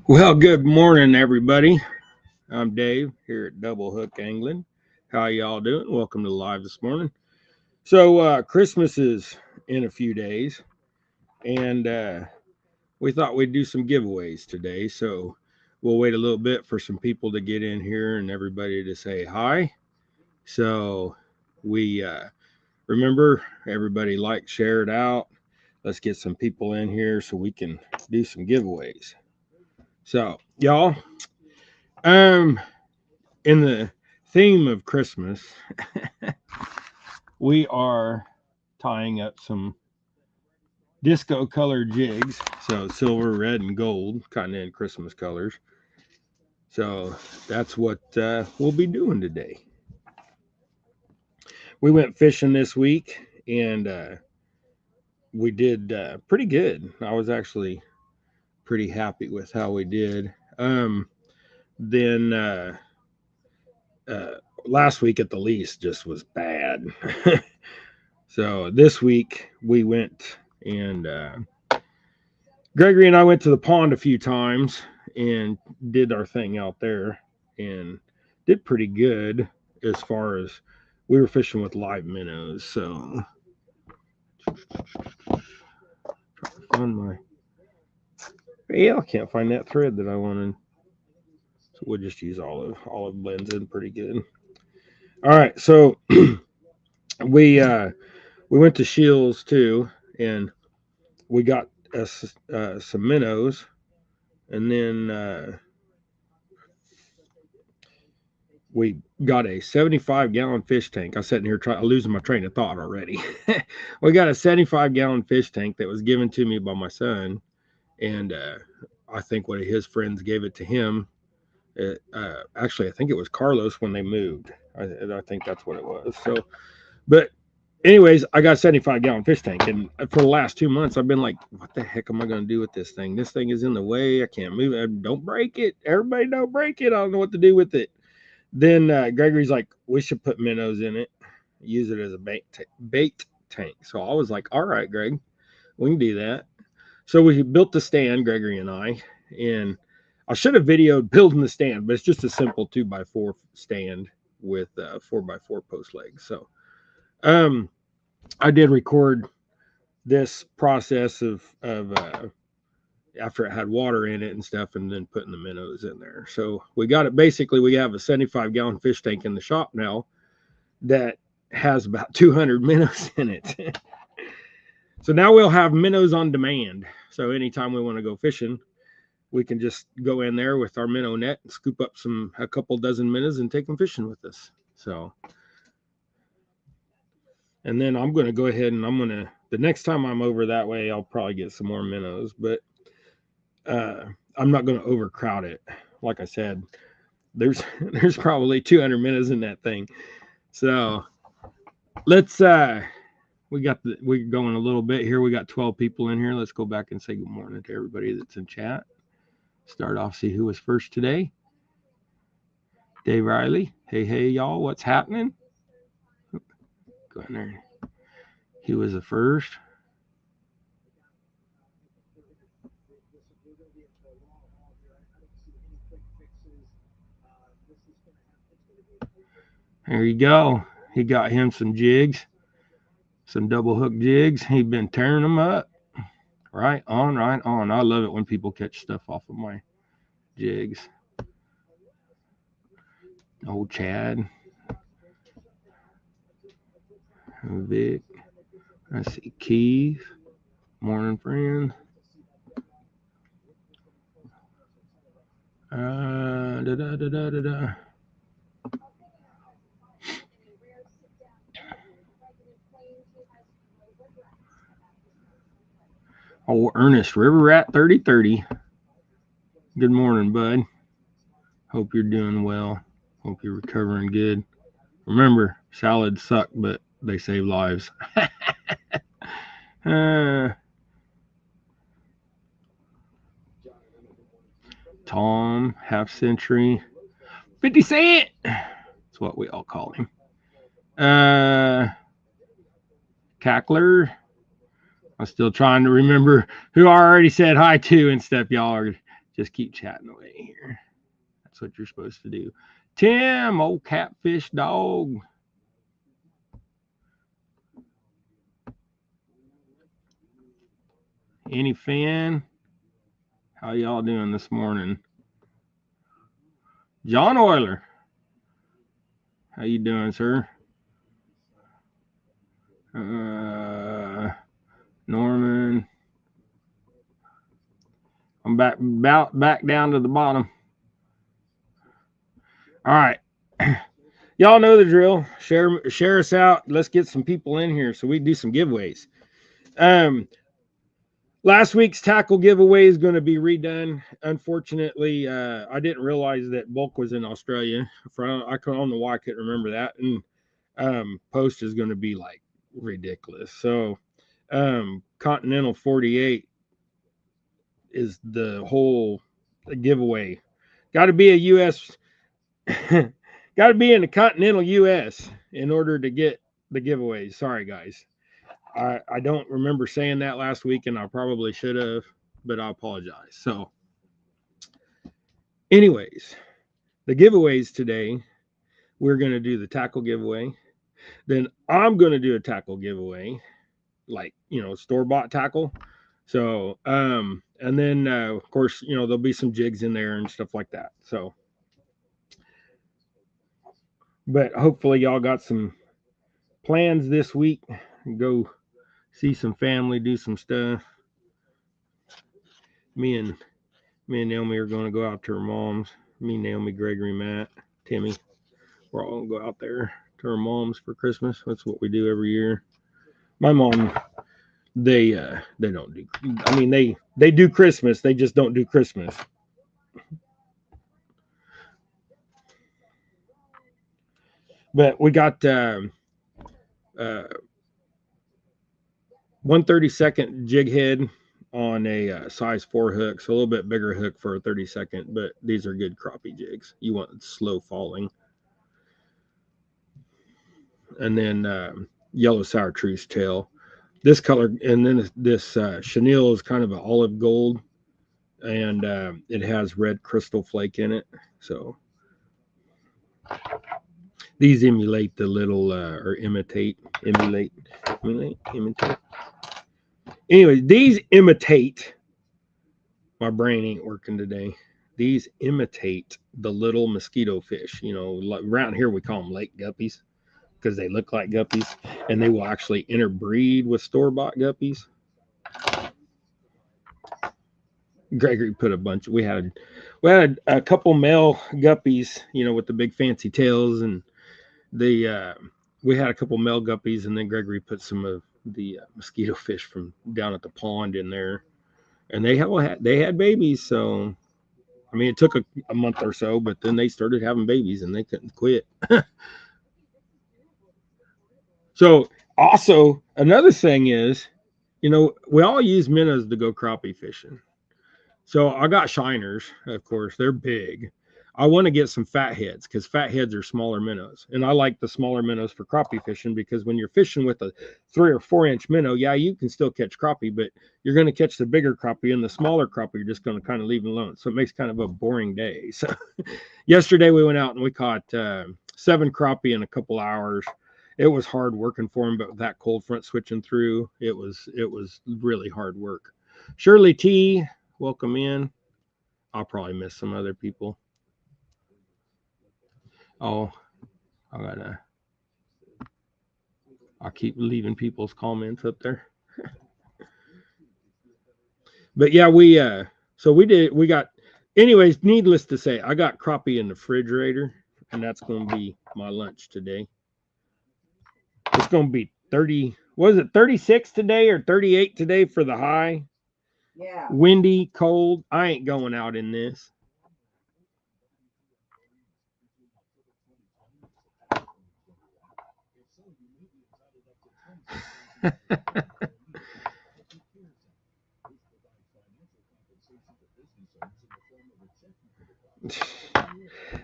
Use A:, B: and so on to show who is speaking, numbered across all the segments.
A: Well, good morning, everybody. I'm Dave here at Double Hook Angling. How y'all doing? Welcome to live this morning. So Christmas is in a few days, and we thought we'd do some giveaways today. So we'll wait a little bit for some people to get in here and everybody to say hi. So we remember, everybody like, share it out. Let's get some people in here so we can do some giveaways. So y'all, in the theme of Christmas, we are tying up some disco colored jigs. So silver, red, and gold, kind of in Christmas colors. So that's what we'll be doing today. We went fishing this week and we did pretty good. I was actually pretty happy with how we did. Then last week at the least just was bad. So this week we went and Gregory and I went to the pond a few times and did our thing out there and did pretty good as far as we were fishing with live minnows. So on my I can't find that thread that I wanted. So we'll just use olive. Olive blends in pretty good. All right, so we went to Shields too, and we got some minnows, and then we got a 75-gallon fish tank. I was sitting here losing my train of thought already. We got a 75-gallon fish tank that was given to me by my son, and I think one of his friends gave it to him. Actually, I think it was Carlos when they moved. I think that's what it was. So, but anyways, I got a 75-gallon fish tank, and for the last 2 months, I've been like, what the heck am I going to do with this thing? This thing is in the way. I can't move it. Don't break it. Everybody don't break it. I don't know what to do with it. Then Gregory's like, we should put minnows in it, use it as a bait tank. So I was like, all right, Greg, we can do that. So we built the stand, Gregory and I, and I should have videoed building the stand, but it's just a simple 2x4 stand with 4x4 post legs. So I did record this process of after it had water in it and stuff, and then putting the minnows in there. So we got it. Basically, we have a 75-gallon fish tank in the shop now that has about 200 minnows in it. So now we'll have minnows on demand. So anytime we want to go fishing, we can just go in there with our minnow net and scoop up a couple dozen minnows and take them fishing with us. So, and then I'm going to go ahead and the next time I'm over that way, I'll probably get some more minnows, but I'm not going to overcrowd it. Like I said, there's probably 200 minnows in that thing. So let's we're going a little bit here. We got 12 people in here. Let's go back and say good morning to everybody that's in chat. Start off, see who was first today. Dave Riley. Hey, y'all. What's happening? Go in there. He was the first. There you go. He got him some jigs, some double hook jigs. He'd been tearing them up. Right on, right on. I love it when people catch stuff off of my jigs. Old Chad. Vic. I see Keith. Morning, friend. Da. Oh, Ernest River Rat 3030. Good morning, bud. Hope you're doing well. Hope you're recovering good. Remember, salads suck, but they save lives. Tom, half century. 50 Cent. That's That's what we all call him. Cackler. I'm still trying to remember who I already said hi to and stuff. Y'all are just keep chatting away here. That's what you're supposed to do. Tim, old catfish dog. Any fan? How y'all doing this morning? John Euler. How you doing, sir? Norman. I'm back down to the bottom. All right. Y'all know the drill. Share us out. Let's get some people in here so we do some giveaways. Last week's tackle giveaway is going to be redone. Unfortunately, I didn't realize that bulk was in Australia. I don't know why I couldn't remember that. And post is going to be like ridiculous. So Continental 48 is the whole giveaway. Got to be a U.S. Got to be in the continental U.S. in order to get the giveaways. Sorry, guys. I don't remember saying that last week, and I probably should have, but I apologize. So, anyways, the giveaways today, we're going to do the tackle giveaway. Then I'm going to do a tackle giveaway, like, store-bought tackle. So, and then, of course, there'll be some jigs in there and stuff like that. So, but hopefully y'all got some plans this week. Go see some family, do some stuff. Me and Naomi are going to go out to her mom's. Me, Naomi, Gregory, Matt, Timmy. We're all going to go out there to her mom's for Christmas. That's what we do every year. My mom, they don't do. I mean, they do Christmas. They just don't do Christmas. But we got 1/32 jig head on a size 4 hook, so a little bit bigger hook for a 32nd, but these are good crappie jigs. You want slow falling. And then yellow sour truce tail. This color, and then this chenille is kind of an olive gold, and it has red crystal flake in it. So these emulate the little, or imitate. Anyway, these imitate. My brain ain't working today. These imitate the little mosquito fish. Around here we call them lake guppies because they look like guppies, and they will actually interbreed with store-bought guppies. Gregory put a bunch. We had a couple male guppies, with the big fancy tails, and we had a couple male guppies, and then Gregory put some of the mosquito fish from down at the pond in there, and they had babies. So, I mean, it took a month or so, but then they started having babies, and they couldn't quit. So, also another thing is, we all use minnows to go crappie fishing. So I got shiners, of course, they're big. I want to get some fat heads because fat heads are smaller minnows. And I like the smaller minnows for crappie fishing because when you're fishing with a 3 or 4 inch minnow, yeah, you can still catch crappie, but you're going to catch the bigger crappie, and the smaller crappie, you're just going to kind of leave it alone. So it makes kind of a boring day. So yesterday we went out and we caught 7 crappie in a couple hours. It was hard working for them, but with that cold front switching through, it was really hard work. Shirley T, welcome in. I'll probably miss some other people. Oh, I'll keep leaving people's comments up there. But yeah, we got, anyways, needless to say, I got crappie in the refrigerator, and that's going to be my lunch today. It's going to be 36 today or 38 today for the high?
B: Yeah.
A: Windy, cold. I ain't going out in this.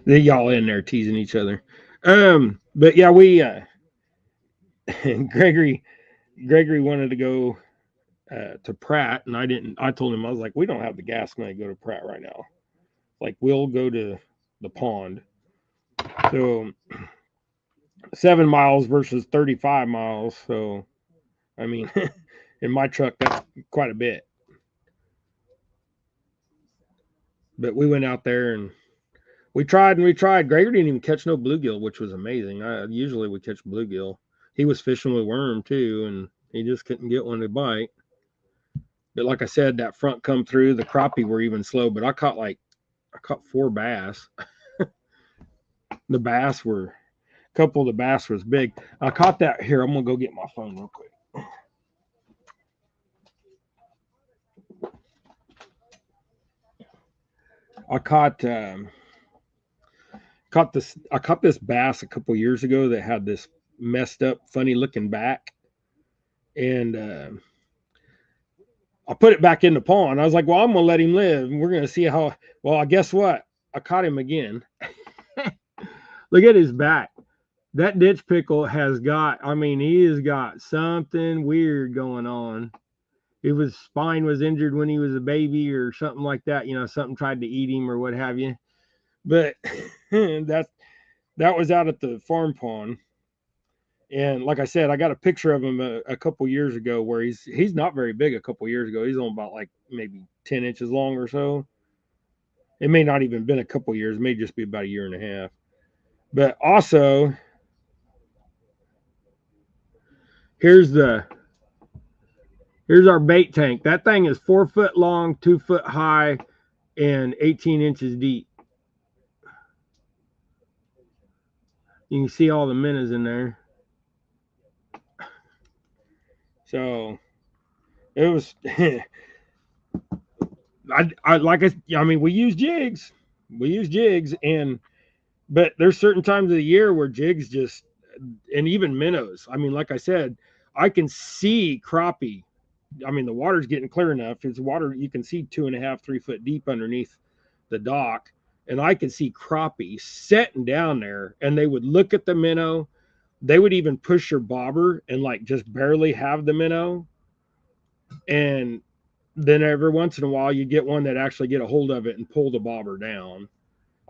A: Y'all in there teasing each other. But yeah, we Gregory wanted to go to Pratt, and I didn't. I told him, I was like, we don't have the gas money to go to Pratt right now. Like, we'll go to the pond. So 7 miles versus 35 miles. So I mean, in my truck, that's quite a bit. But we went out there and we tried and we tried. Gregory didn't even catch no bluegill, which was amazing. Usually we catch bluegill. He was fishing with worm too, and he just couldn't get one to bite. But like I said, that front come through. The crappie were even slow, but I caught 4 bass. The bass were a couple of the bass was big. I caught that here. I'm gonna go get my phone real quick. I caught this bass a couple years ago that had this messed up, funny looking back, and I put it back in the pond. I was like, well, I'm gonna let him live, and we're gonna see how. Well, I guess what? I caught him again. Look at his back. That ditch pickle has got. I mean, he has got something weird going on. His spine was injured when he was a baby or something like that. You know, something tried to eat him or what have you. But that was out at the farm pond. And like I said, I got a picture of him a couple years ago where he's not very big. A couple years ago, he's only about like maybe 10 inches long or so. It may not even been a couple years; it may just be about a year and a half. But also, here's the here's our bait tank. That thing is 4 foot long, 2 foot high, and 18 inches deep. You can see all the minnows in there. So it was. I mean, we use jigs. We use jigs, but there's certain times of the year where jigs just, and even minnows. I mean, like I said, I can see crappie. I mean, the water's getting clear enough. It's water you can see 2.5, 3 foot deep underneath the dock, and I can see crappie sitting down there, and they would look at the minnow. They would even push your bobber and like just barely have the minnow, and then every once in a while you get one that actually get a hold of it and pull the bobber down.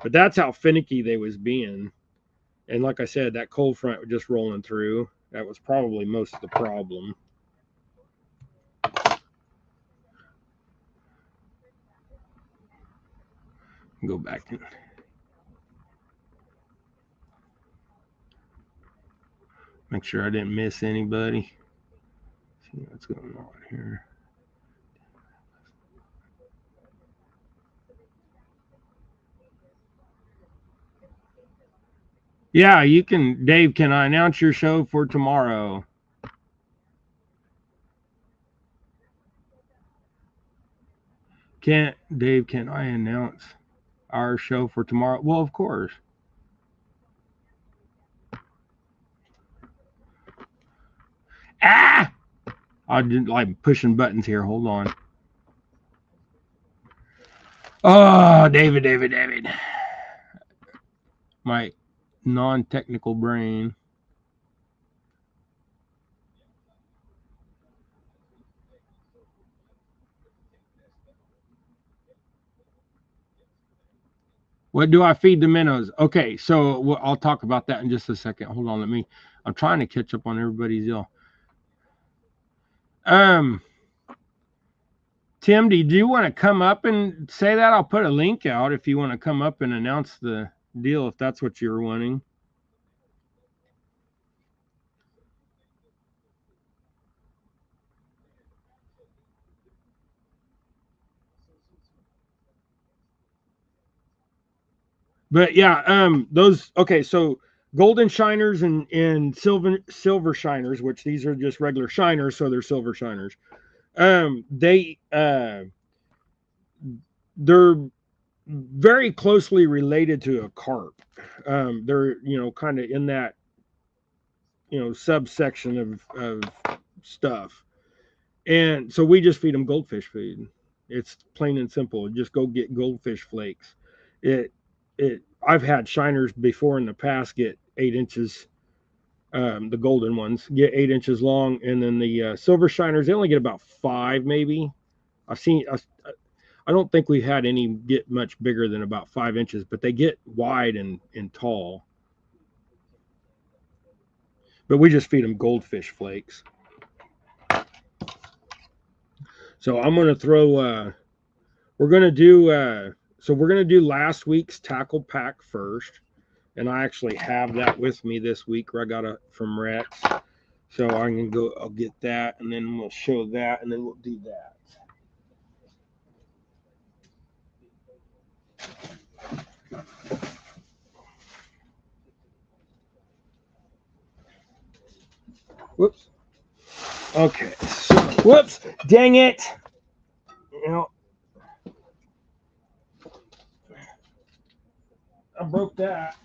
A: But that's how finicky they was being. And like I said, that cold front was just rolling through. That was probably most of the problem. Go back and make sure I didn't miss anybody. See what's going on here. Yeah, you can, Dave. Can I announce your show for tomorrow? Can't, Dave, can I announce our show for tomorrow? Well, of course. Ah! I didn't like pushing buttons here. Hold on. Oh, David. My non technical brain. What do I feed the minnows? Okay, so I'll talk about that in just a second. Hold on, I'm trying to catch up on everybody's deal. Tim, do you want to come up and say that? I'll put a link out if you want to come up and announce the deal, if that's what you're wanting. But yeah, those okay. So golden shiners and silver shiners, which these are just regular shiners, so they're silver shiners. They're very closely related to a carp. They're kind of in that subsection of stuff, and so we just feed them goldfish food. It's plain and simple. Just go get goldfish flakes. It I've had shiners before in the past get 8 inches. The golden ones get 8 inches long, and then the silver shiners, they only get about 5, maybe. I've seen. I don't think we had any get much bigger than about 5 inches, but they get wide and tall. But we just feed them goldfish flakes. So I'm gonna throw. We're gonna do. So we're gonna do last week's tackle pack first, and I actually have that with me this week. Where I got it from Rex. So I'm gonna go. I'll get that, and then we'll show that, and then we'll do that. Whoops. Okay. So, whoops. Dang it. You know, I broke that.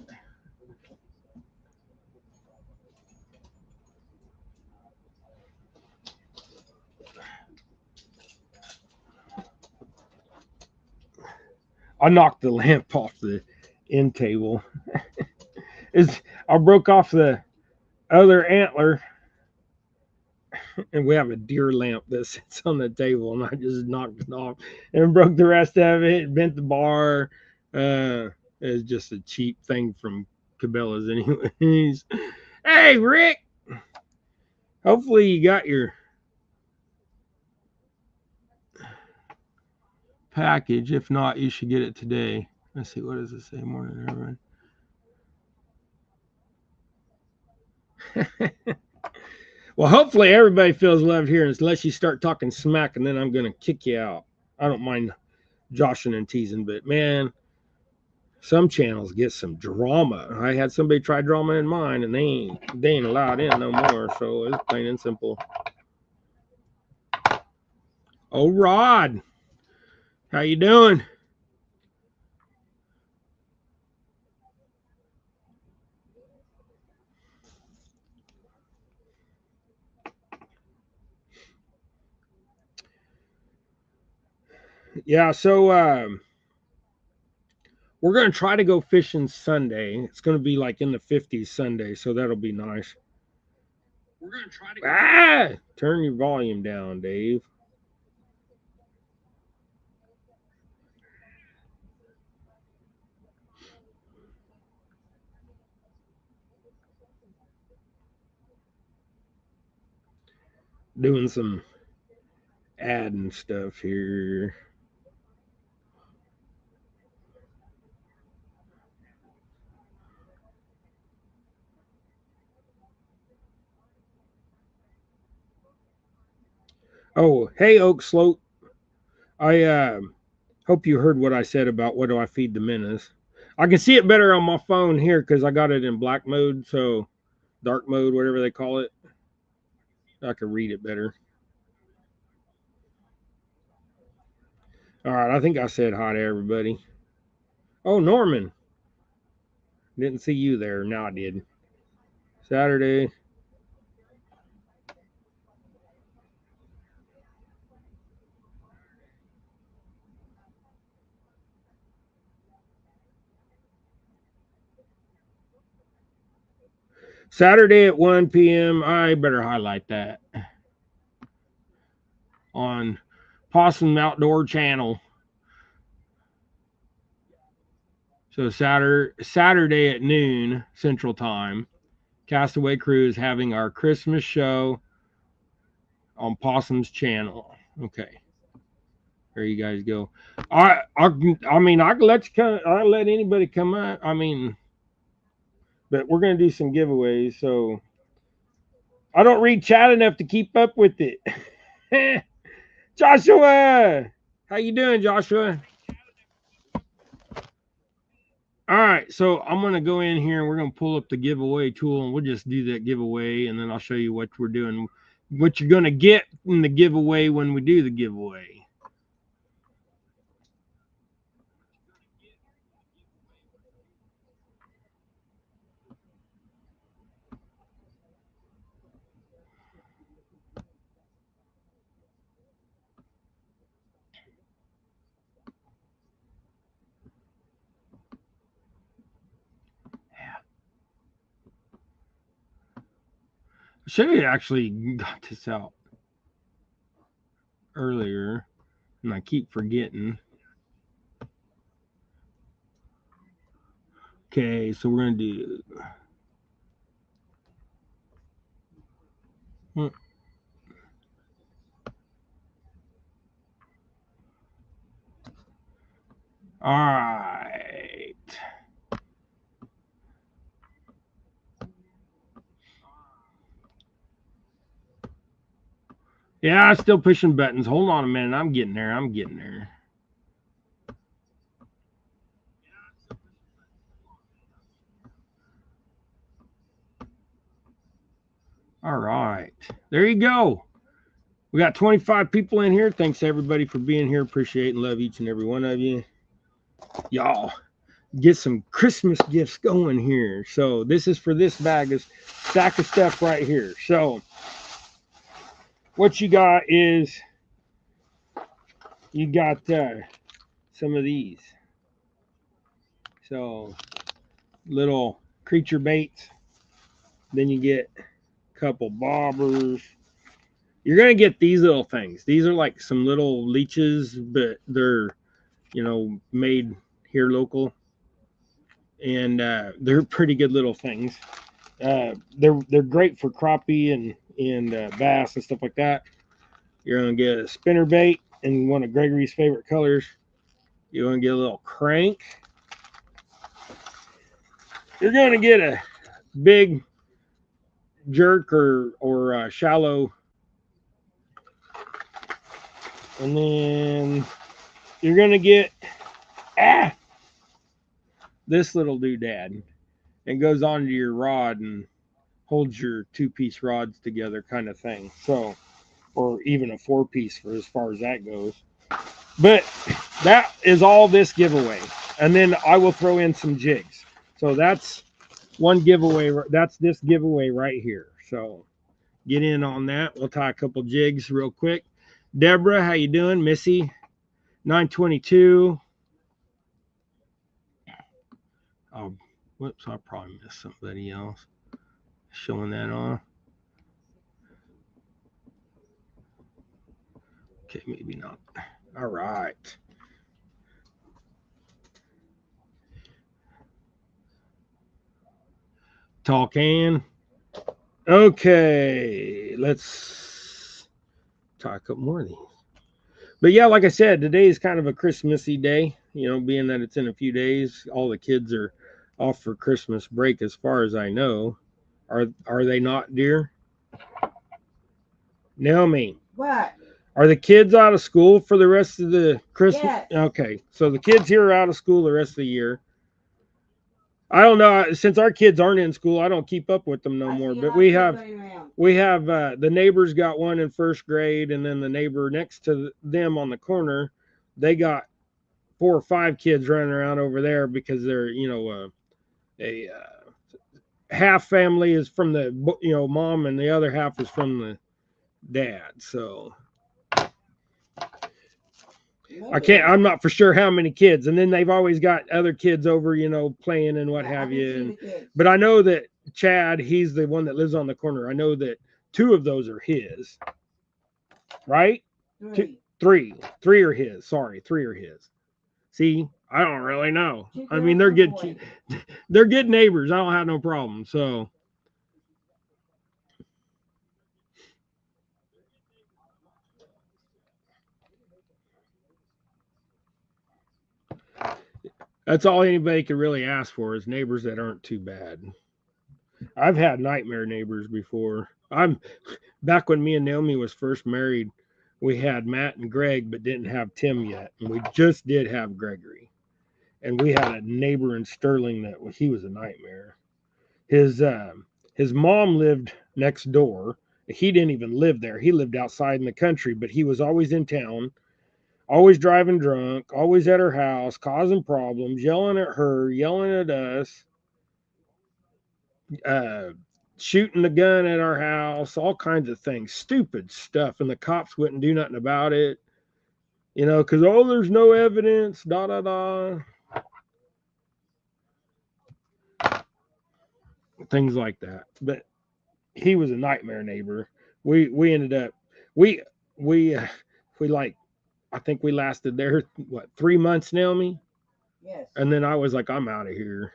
A: I knocked the lamp off the end table. Is I broke off the other antler, and we have a deer lamp that sits on the table, and I just knocked it off and broke the rest of it, bent the bar. It's just a cheap thing from Cabela's, anyways. Hey, Rick. Hopefully you got your package. If not, you should get it today. Let's see, what does it say? Morning, everyone. Well, hopefully everybody feels loved here, unless you start talking smack, and then I'm gonna kick you out. I don't mind joshing and teasing, but man, some channels get some drama. I had somebody try drama in mine, and they ain't allowed in no more. So it's plain and simple. Oh, Rod, how you doing? Yeah, so we're gonna try to go fishing Sunday. It's gonna be like in the 50s Sunday, so that'll be nice. We're gonna try to turn your volume down, Dave. Doing some adding stuff here. Oh, hey, Oak Slope. I hope you heard what I said about what do I feed the menace. I can see it better on my phone here because I got it in black mode, so dark mode, whatever they call it. I can read it better. All right, I think I said hi to everybody. Oh, Norman, didn't see you there. Now I did. Saturday. Saturday at 1 p.m. I better highlight that on Possum Outdoor Channel. So Saturday at noon Central Time, Castaway Crew is having our Christmas show on Possum's channel. Okay, there you guys go. I mean I can let you come. I let anybody come out. I mean, but we're gonna do some giveaways. So I don't read chat enough to keep up with it. Joshua, how you doing, Joshua? All right, so I'm gonna go in here and we're gonna pull up the giveaway tool, and we'll just do that giveaway, and then I'll show you what we're doing, what you're gonna get in the giveaway when we do the giveaway. Should have actually got this out earlier, and I keep forgetting. Okay, so we're gonna do. All right. Yeah, I'm still pushing buttons. Hold on a minute. I'm getting there. I'm getting there. All right. There you go. We got 25 people in here. Thanks everybody for being here. Appreciate and love each and every one of you. Y'all get some Christmas gifts going here. So this is for this bag of stack of stuff right here. So what you got is you got some of these. So little creature baits. Then you get a couple bobbers. You're gonna get these little things. These are like some little leeches, but they're made here local, and they're pretty good little things. They're great for crappie and bass and stuff like that. You're gonna get a spinner bait in one of Gregory's favorite colors. You're gonna get a little crank. You're gonna get a big jerk or shallow, and then you're gonna get this little doodad. It goes onto your rod and holds your two-piece rods together, kind of thing. So, or even a four-piece for as far as that goes. But that is all this giveaway, and then I will throw in some jigs. So that's one giveaway. That's this giveaway right here. So get in on that. We'll tie a couple jigs real quick. Deborah, how you doing? Missy, 922. Oh, whoops! I probably missed somebody else showing that on. Okay, maybe not. All right. Tall can. Okay, let's talk a couple more of these. But yeah, like I said, today is kind of a Christmassy day, being that it's in a few days. All the kids are off for Christmas break as far as I know. Are they not, dear? Naomi.
B: What?
A: Are the kids out of school for the rest of the Christmas?
B: Yes.
A: Okay, so the kids here are out of school the rest of the year. I don't know, since our kids aren't in school, I don't keep up with them no more. But we have the neighbors got one in first grade, and then the neighbor next to them on the corner, they got 4 or 5 kids running around over there because they're a half family is from the mom, and the other half is from the dad. So I'm not for sure how many kids. And then they've always got other kids over, playing and what have you. But I know that Chad, he's the one that lives on the corner. I know that 2 of those are his. Right? 3 are his. Sorry, 3 are his. See, I don't really know. I mean, they're good. They're good neighbors. I don't have no problem. So that's all anybody could really ask for is neighbors that aren't too bad. I've had nightmare neighbors before. I'm back when me and Naomi was first married, we had Matt and Greg, but didn't have Tim yet. And we just did have Gregory. And we had a neighbor in Sterling that he was a nightmare. His mom lived next door. He didn't even live there. He lived outside in the country, but he was always in town, always driving drunk, always at her house, causing problems, yelling at her, yelling at us, shooting the gun at our house, all kinds of things, stupid stuff. And the cops wouldn't do nothing about it, because, there's no evidence, da da da. Things like that. But he was a nightmare neighbor. We ended up we we we like I think we lasted there what 3 months, Naomi,
B: Yes.
A: and then I was like, I'm out of here.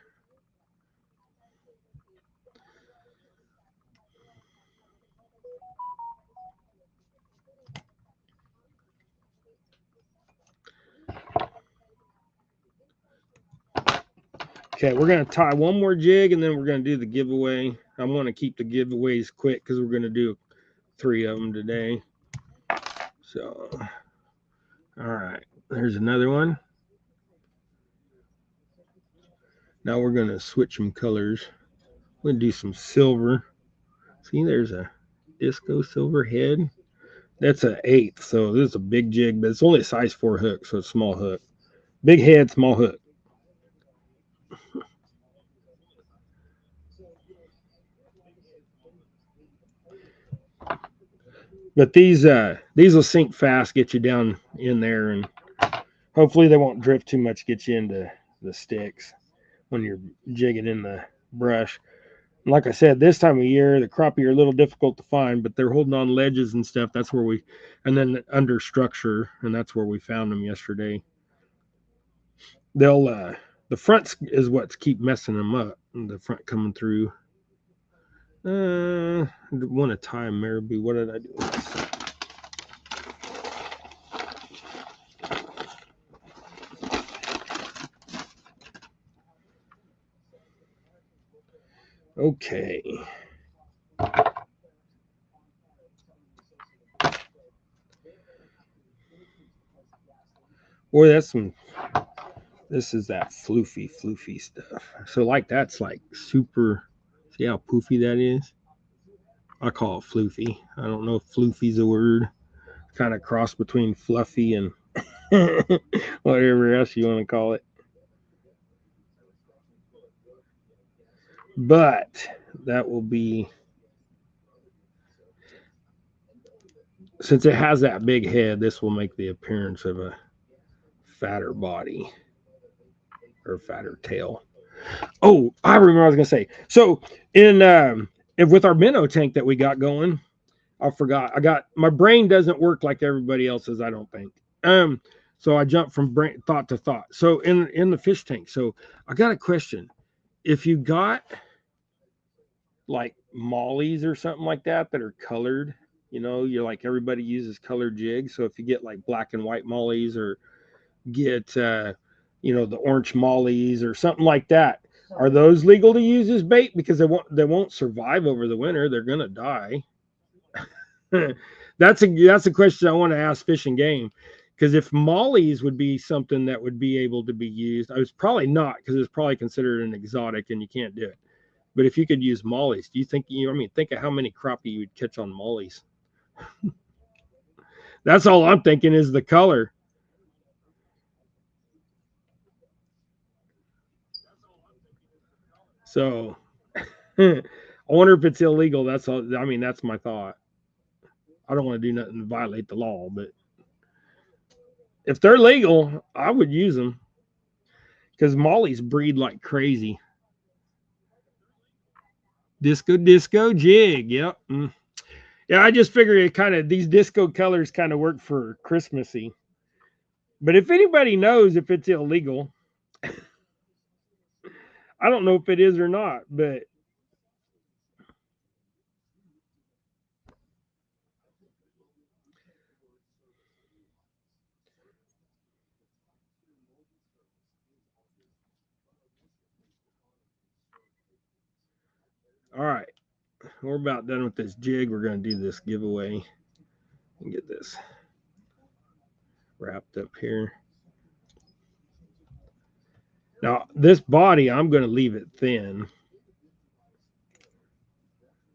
A: Okay, we're gonna tie one more jig and then we're gonna do the giveaway. I'm gonna keep the giveaways quick because we're gonna do 3 of them today. So, all right, there's another one. Now we're gonna switch some colors. We're gonna do some silver. See, there's a disco silver head. That's an eighth, so this is a big jig, but it's only a size 4 hook, so it's small hook. Big head, small hook. But these will sink fast, get you down in there, and hopefully they won't drift too much, get you into the sticks when you're jigging in the brush. And like I said, this time of year, the crappie are a little difficult to find, but they're holding on ledges and stuff. That's where and then under structure, and that's where we found them yesterday. They'll, the front is what's keep messing them up. The front coming through. I want to tie a marabou. What did I do? Okay. Boy, that's some. This is that floofy stuff. So like that's like super. See how poofy that is? I call it floofy. I don't know if floofy's a word. Kind of cross between fluffy and whatever else you want to call it. But that will be, since it has that big head, this will make the appearance of a fatter body or fatter tail. Oh, I remember what I was gonna say. So in if with our minnow tank that we got going, I forgot. I got my brain doesn't work like everybody else's. I don't think. So I jumped from thought to thought. So in the fish tank. So I got a question. If you got like mollies or something like that are colored, you're like everybody uses colored jigs. So if you get like black and white mollies or get the orange mollies or something like that, are those legal to use as bait? Because they won't survive over the winter. They're gonna die. That's a question I want to ask Fish and Game, because if mollies would be something that would be able to be used, I was probably not, because it's probably considered an exotic and you can't do it. But if you could use mollies, do you think think of how many crappie you would catch on mollies. That's all I'm thinking is the color. So I wonder if it's illegal. That's all. I mean, that's my thought. I don't want to do nothing to violate the law, but if they're legal, I would use them because mollies breed like crazy. Disco jig. Yep. Yeah, I just figured it kind of these disco colors kind of work for Christmassy. But if anybody knows if it's illegal, I don't know if it is or not. But all right, we're about done with this jig. We're going to do this giveaway and get this wrapped up here. Now, this body, I'm going to leave it thin.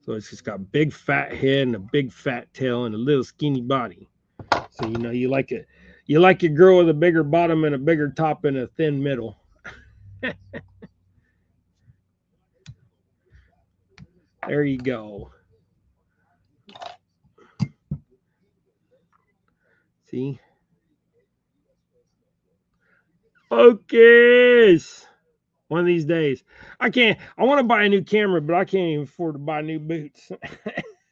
A: So it's just got a big fat head and a big fat tail and a little skinny body. So you like it. You like your girl with a bigger bottom and a bigger top and a thin middle. There you go. See? Focus. One of these days. I can't. I want to buy a new camera, but I can't even afford to buy new boots.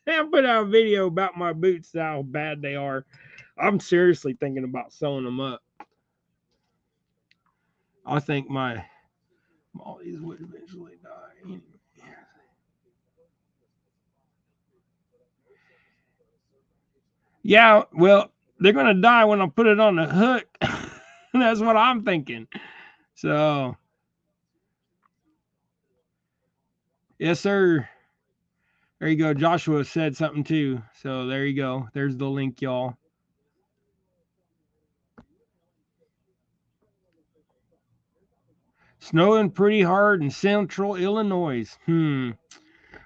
A: I put out a video about my boots, how bad they are. I'm seriously thinking about sewing them up. I think my mollies would eventually die. Yeah, well, they're gonna die when I put it on the hook. That's what I'm thinking. So, yes, sir. There you go. Joshua said something too. So there you go. There's the link, y'all. Snowing pretty hard in central Illinois.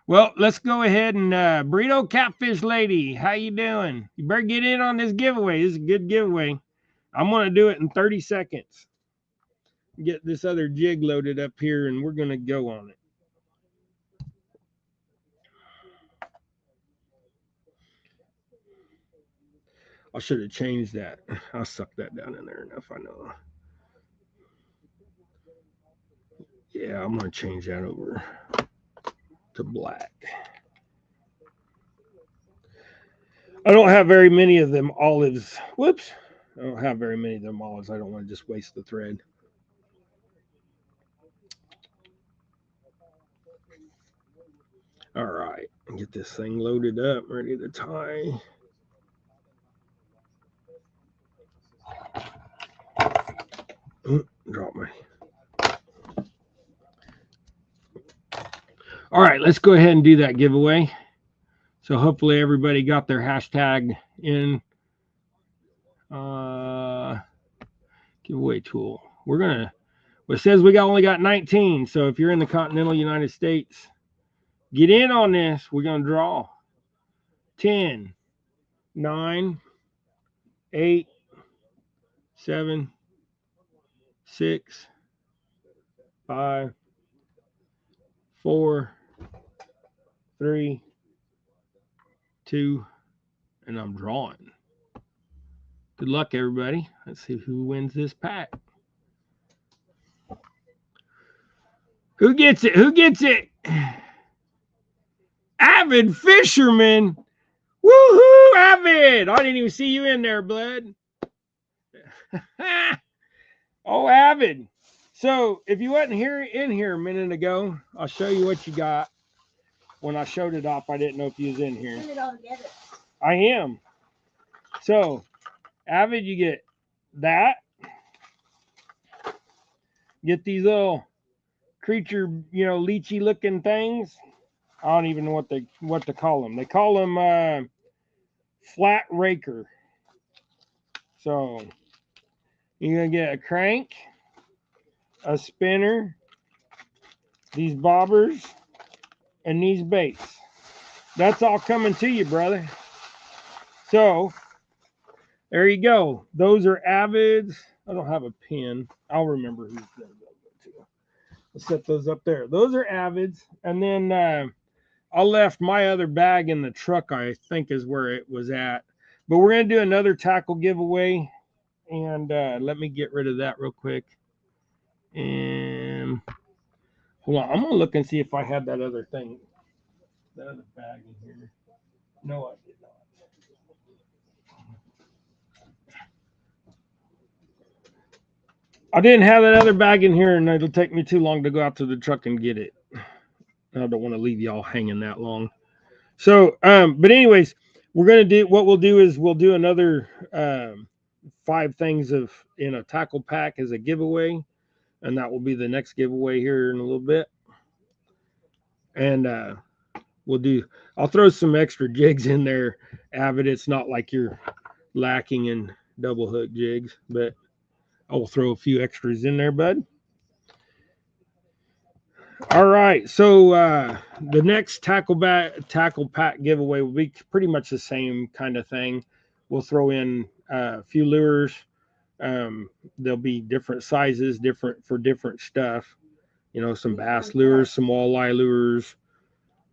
A: Well, let's go ahead and Burrito Catfish Lady, how you doing? You better get in on this giveaway. This is a good giveaway. I'm gonna do it in 30 seconds. Get this other jig loaded up here, and we're gonna go on it. I should have changed that. I'll suck that down in there enough. I know. Yeah, I'm gonna change that over to black. I don't have very many of them olives. Whoops. I don't have very many of them olives. I don't want to just waste the thread. All right. Get this thing loaded up, ready to tie. Drop my. All right, let's go ahead and do that giveaway. So hopefully everybody got their hashtag in. Giveaway tool. We're gonna. Well, it says we only got 19. So if you're in the continental United States, get in on this. We're gonna draw 10, 9, 8, 7, 6, 5, 4, 3, 2, and I'm drawing. Good luck, everybody. Let's see who wins this pack. Who gets it? Who gets it? Avid Fisherman. Woohoo, Avid. I didn't even see you in there, bud. Oh, Avid. So if you wasn't in here a minute ago, I'll show you what you got. When I showed it off, I didn't know if you was in here. Put it all together. I am. So, Avid, you get that. Get these little creature, leechy looking things. I don't even know what to call them. They call them flat raker. So you're gonna get a crank, a spinner, these bobbers, and these baits. That's all coming to you, brother. So there you go. Those are Avids. I don't have a pin. I'll remember who's going to go to. I'll set those up there. Those are Avids. And then I left my other bag in the truck, I think is where it was at. But we're going to do another tackle giveaway. And let me get rid of that real quick. And hold on. I'm going to look and see if I had that other thing. That other bag in here. No, I did not. I didn't have that other bag in here, and it'll take me too long to go out to the truck and get it. I don't want to leave y'all hanging that long. So, but anyways, we're gonna do what we'll do is we'll do another 5 things in a tackle pack as a giveaway, and that will be the next giveaway here in a little bit. And I'll throw some extra jigs in there, Avid. It's not like you're lacking in double hook jigs, but I will throw a few extras in there, bud. All right, so the next tackle pack giveaway will be pretty much the same kind of thing. We'll throw in a few lures. There'll be different sizes, different for different stuff. Some bass lures, some walleye lures.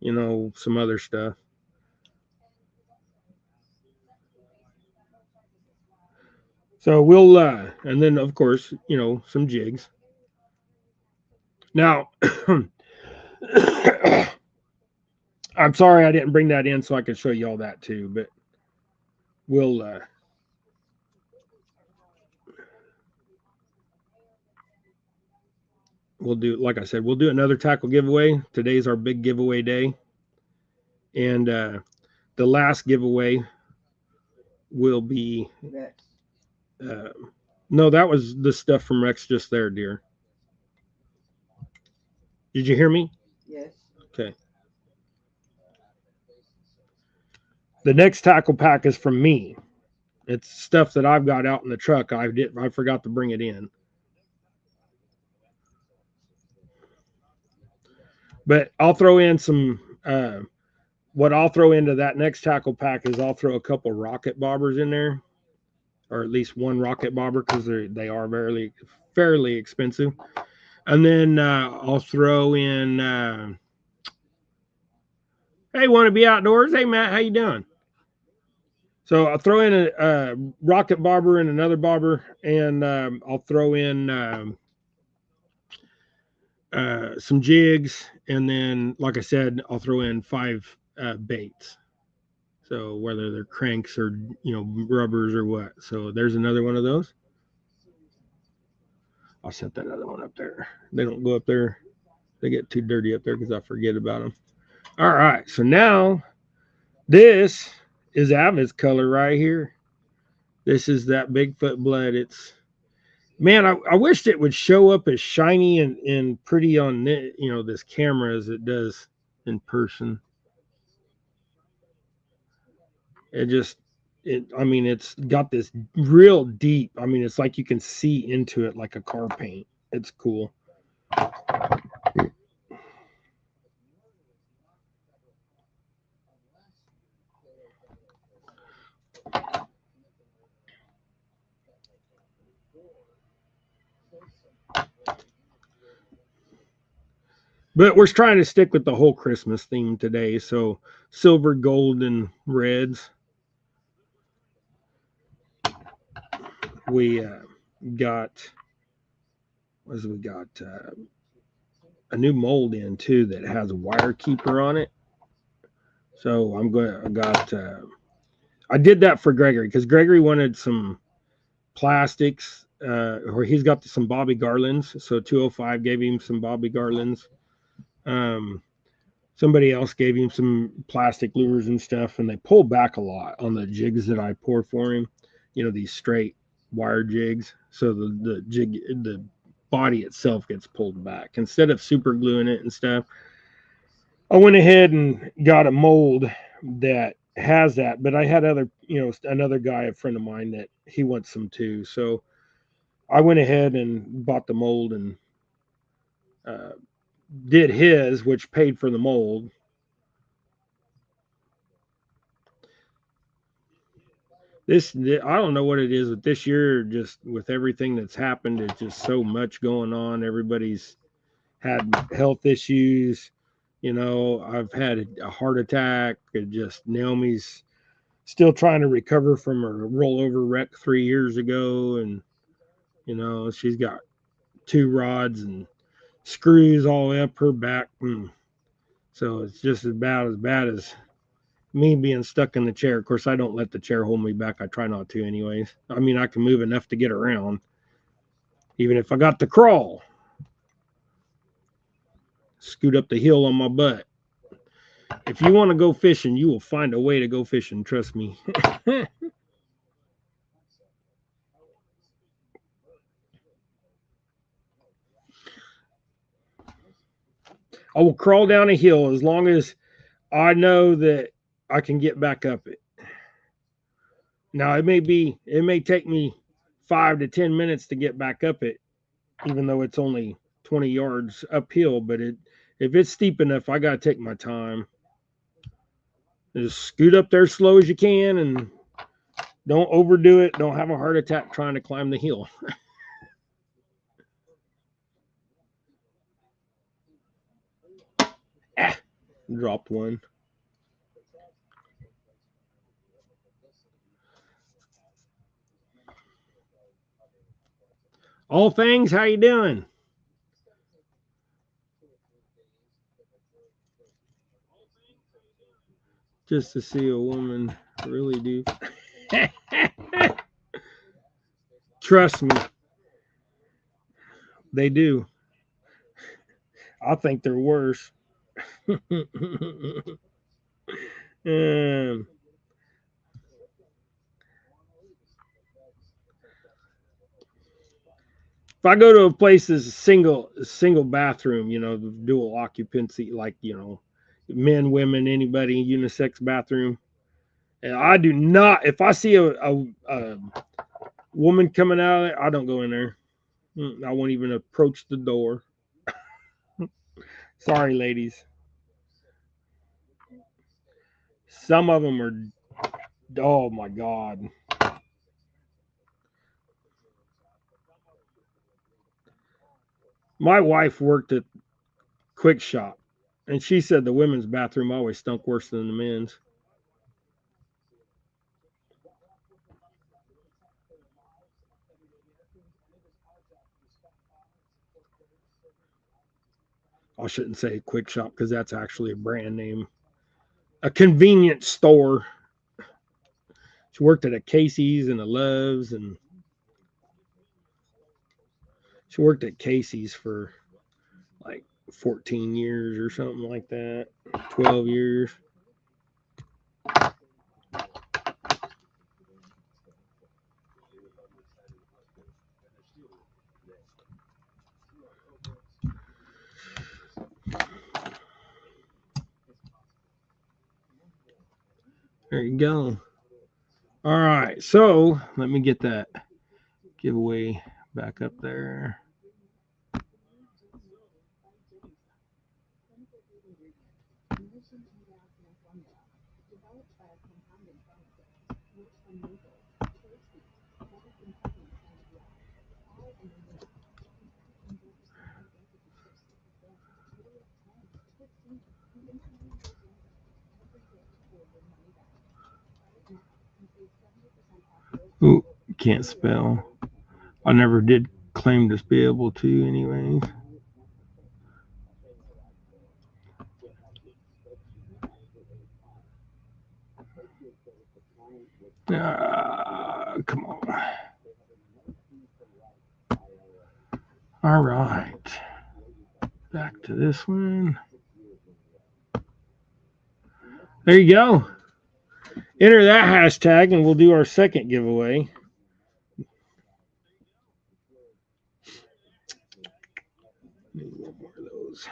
A: Some other stuff. So we'll and then of course some jigs. Now, I'm sorry I didn't bring that in so I could show you all that too, but we'll we'll do, like I said, we'll do another tackle giveaway. Today's our big giveaway day, and the last giveaway will be. Uh, no, that was the stuff from Rex just there, dear. Did you hear me?
B: Yes.
A: Okay. The next tackle pack is from me. It's stuff that I've got out in the truck. I forgot to bring it in. But I'll throw in some what I'll throw into that next tackle pack is I'll throw a couple rocket bobbers in there, or at least one rocket bobber because they are fairly expensive. And then I'll throw in. Hey, want to be outdoors? Hey, Matt, how you doing? So I'll throw in a rocket bobber and another bobber, and I'll throw in some jigs, and then, like I said, I'll throw in 5 baits. So whether they're cranks or rubbers or what. So there's another one of those. I'll set that other one up there. They don't go up there. They get too dirty up there because I forget about them. All right. So now this is Avid's color right here. This is that Bigfoot blood. It's man, I wished it would show up as shiny and pretty on this camera as it does in person. It just I mean it's got this real deep. I mean it's like you can see into it like a car paint. It's cool. But we're trying to stick with the whole Christmas theme today. So silver, gold, and reds. We got we got a new mold in too that has a wire keeper on it. So I got I did that for Gregory because Gregory wanted some plastics, or he's got some Bobby Garlands. So 205 gave him some Bobby Garlands. Um, Somebody else gave him some plastic lures and stuff, and they pull back a lot on the jigs that I pour for him. These straight wire jigs. So the body itself gets pulled back instead of super gluing it and stuff. I went ahead and got a mold that has that, but I had another guy, a friend of mine, that he wants some too. So I went ahead and bought the mold and uh, did his, which paid for the mold. I don't know what it is with this year, just with everything that's happened. It's just so much going on. Everybody's had health issues. I've had a heart attack. Just Naomi's still trying to recover from her rollover wreck 3 years ago, and she's got 2 rods and screws all up her back. So it's just about as bad as me being stuck in the chair. Of course, I don't let the chair hold me back. I try not to, anyways. I mean, I can move enough to get around, even if I got to crawl, scoot up the hill on my butt. If you want to go fishing, you will find a way to go fishing. Trust me. I will crawl down a hill as long as I know that I can get back up it. Now it may take me 5 to 10 minutes to get back up it, even though it's only 20 yards uphill. But if it's steep enough, I gotta take my time. Just scoot up there as slow as you can, and don't overdo it. Don't have a heart attack trying to climb the hill. Ah, dropped one. All things, how you doing? just to see a woman really do. Trust me, they do. I think they're worse. um, if I go to a place that's a single bathroom, dual occupancy, like men, women, anybody, unisex bathroom, and I do not. If I see a woman coming out of it, I don't go in there. I won't even approach the door. Sorry, ladies. Some of them are. Oh my god. My wife worked at Quick Shop, and she said the women's bathroom always stunk worse than the men's. I shouldn't say Quick Shop because that's actually a brand name. A convenience store. She worked at a Casey's and a Love's, and she worked at Casey's for like 14 years or something like that. 12 years. There you go. All right, so let me get that giveaway back up there. Ooh, can't spell. I never did claim to be able to, anyways. Come on. All right. Back to this one. There you go. Enter that hashtag and we'll do our second giveaway. Need one more of those.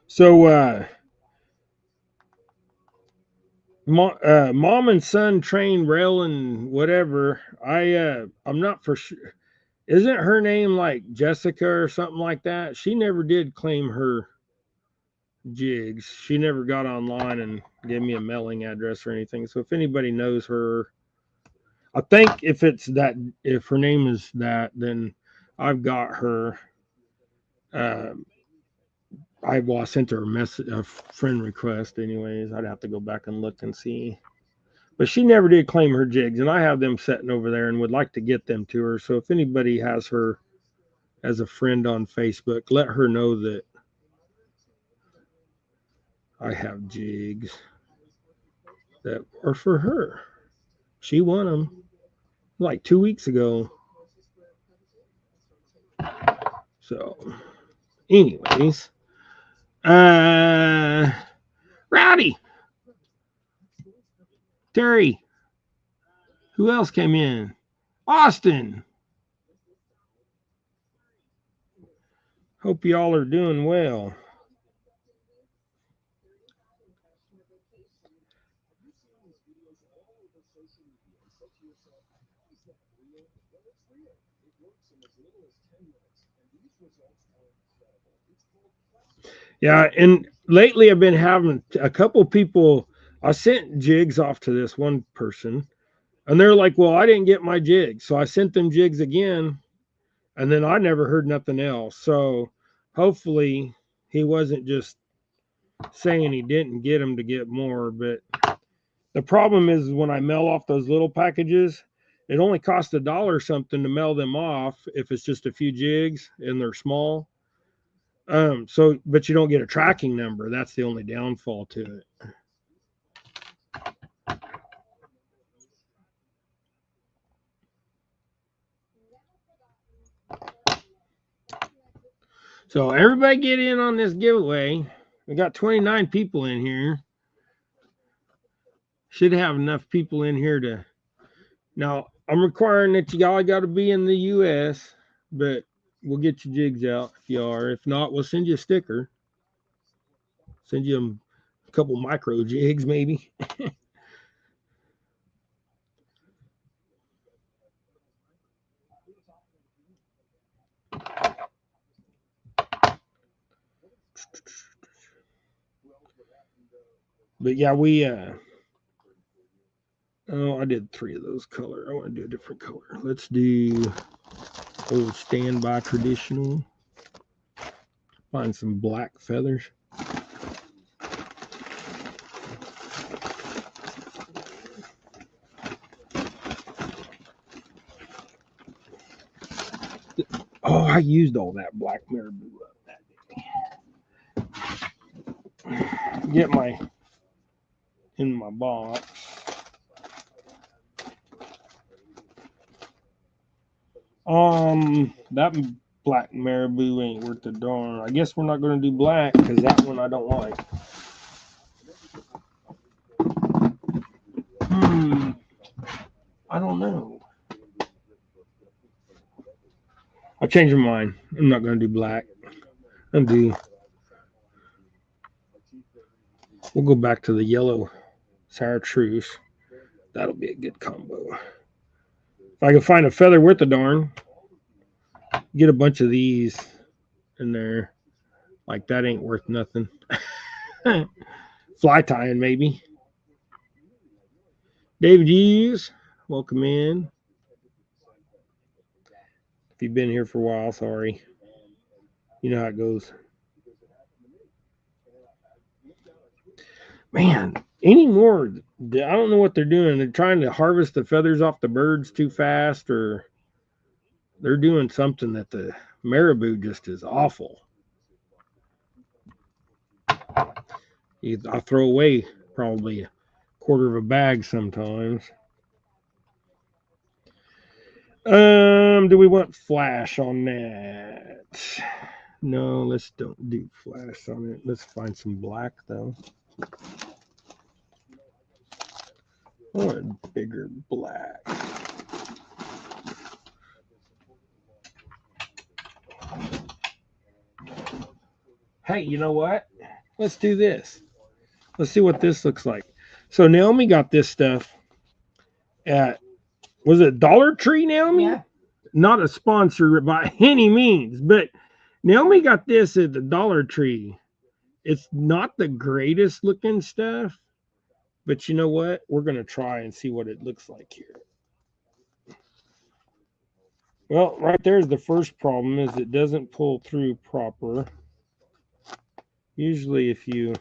A: So, mom and son train rail and whatever. I'm not for sure. Isn't her name like Jessica or something like that? She never did claim her jigs. She never got online and gave me a mailing address or anything. So if anybody knows her, I think if her name is that, then I've got her. Uh, I sent her a friend request. Anyways, I'd have to go back and look and see. But she never did claim her jigs, and I have them sitting over there and would like to get them to her. So if anybody has her as a friend on Facebook, let her know that I have jigs that are for her. She won them like 2 weeks ago. So, anyways, Rowdy, Terry, who else came in? Austin. Hope y'all are doing well. Yeah, and lately I've been having a couple people. I sent jigs off to this one person, and they're like, "Well, I didn't get my jigs," so I sent them jigs again, and then I never heard nothing else. So hopefully he wasn't just saying he didn't get them to get more. But the problem is when I mail off those little packages, it only costs $1 something to mail them off if it's just a few jigs and they're small. So but you don't get a tracking number. That's the only downfall to it. So everybody get in on this giveaway. We got 29 people in here. Should have enough people in here to. Now I'm requiring that y'all got to be in the U.S., but we'll get your jigs out if you are. If not, we'll send you a sticker. Send you a couple micro jigs, maybe. But yeah, we I did 3 of those color. I want to do a different color. Let's do old standby traditional. Find some black feathers. Oh, I used all that black marabou up that day. Get my in my box. That black marabou ain't worth the darn. I guess we're not going to do black because that one I don't like. I don't know. I changed my mind. I'm not going to do black. We'll go back to the yellow chartreuse. That'll be a good combo. If I can find a feather worth a darn, get a bunch of these in there. Like that ain't worth nothing. Fly tying maybe. David Hughes, welcome in. If you've been here for a while, sorry. You know how it goes. Man, anymore, I don't know what they're doing. They're trying to harvest the feathers off the birds too fast, or they're doing something that the marabou just is awful. I'll throw away probably a quarter of a bag sometimes. Do we want flash on that? No, let's don't do flash on it. Let's find some black though. I want a bigger black. Hey, you know what? Let's do this. Let's see what this looks like. So Naomi got this stuff at, was it Dollar Tree, Naomi?
B: Yeah.
A: Not a sponsor by any means, but Naomi got this at the Dollar Tree. It's not the greatest looking stuff, but you know what? We're going to try and see what it looks like here. Well, right there's the first problem is it doesn't pull through proper. Usually if you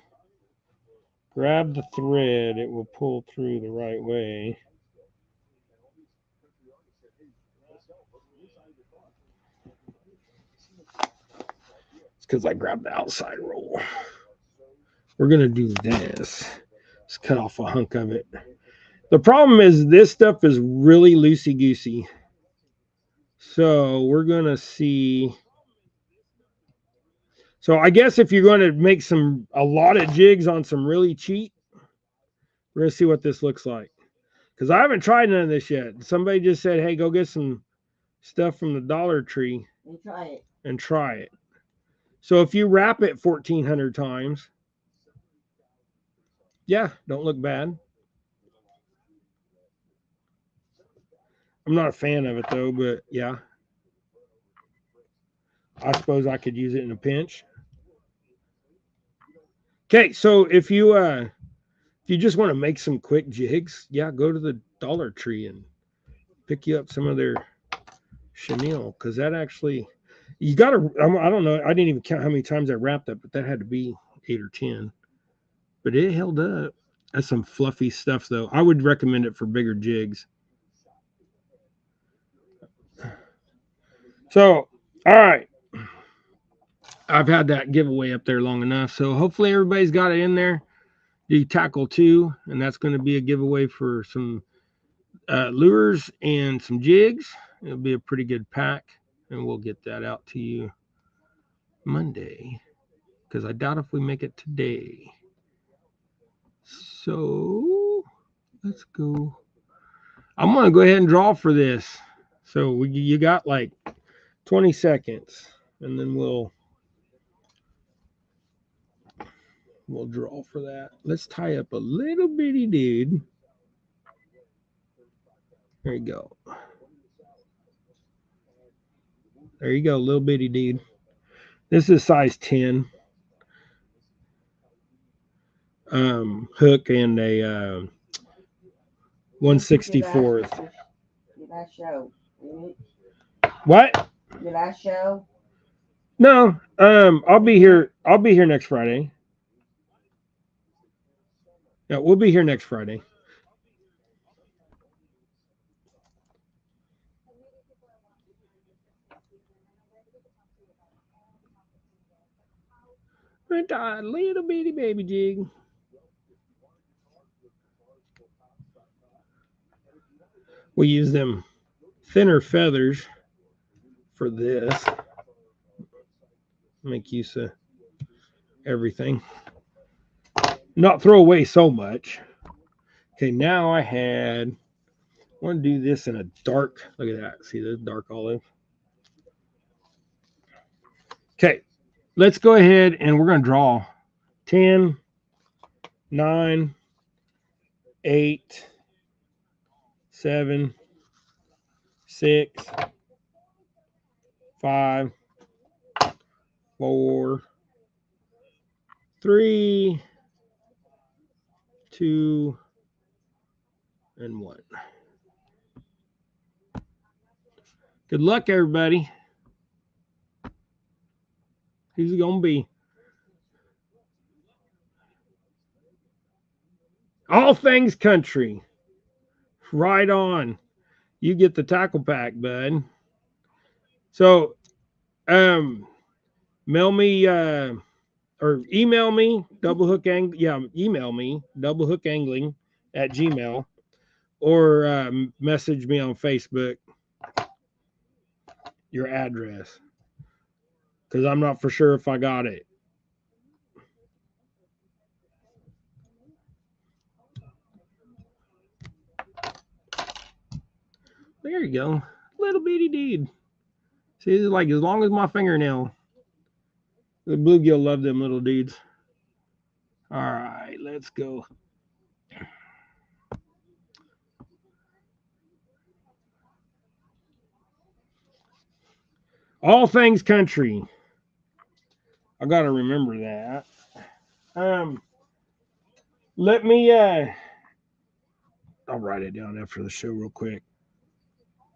A: grab the thread, it will pull through the right way. It's because I grabbed the outside roll. We're going to do this. Let's cut off a hunk of it. The problem is this stuff is really loosey-goosey. So we're going to see. So I guess if you're going to make a lot of jigs on some really cheap, we're going to see what this looks like. Because I haven't tried none of this yet. Somebody just said, hey, go get some stuff from the Dollar Tree and try it. So if you wrap it 1,400 times, yeah, don't look bad. I'm not a fan of it though, but yeah. I suppose I could use it in a pinch. Okay, so if you just want to make some quick jigs, yeah, go to the Dollar Tree and pick you up some of their chenille, because that actually, You got to, I don't know. I didn't even count how many times I wrapped that, but that had to be 8 or 10. But it held up. That's some fluffy stuff, though. I would recommend it for bigger jigs. So, all right. I've had that giveaway up there long enough. So hopefully everybody's got it in there. The tackle 2, and that's going to be a giveaway for some lures and some jigs. It'll be a pretty good pack, and we'll get that out to you Monday because I doubt if we make it today. So let's go. I'm going to go ahead and draw for this. So you got like 20 seconds, and then we'll draw for that. Let's tie up a little bitty dude. There you go. There you go, little bitty dude. This is size 10. Hook and a 1/64.
B: Your last show.
A: What?
B: Your last show?
A: No. I'll be here. I'll be here next Friday. Yeah, we'll be here next Friday. A little bitty baby jig. We use them thinner feathers for this. Make use of everything. Not throw away so much. Okay, now I want to do this in a dark. Look at that. See the dark olive. Okay, let's go ahead and we're going to draw 10, 9, 8, 7, 6, 5, 4, 3, 2, and 1. Good luck, everybody. Who's it going to be? All things country. Right on. You get the tackle pack, bud. So, mail me or email me email me doublehookangling@gmail or message me on Facebook your address because I'm not for sure if I got it. There you go, little bitty dude. See, it's like as long as my fingernail. The bluegill love them little dudes. All right, let's go. All things country. I gotta remember that. Let me I'll write it down after the show real quick.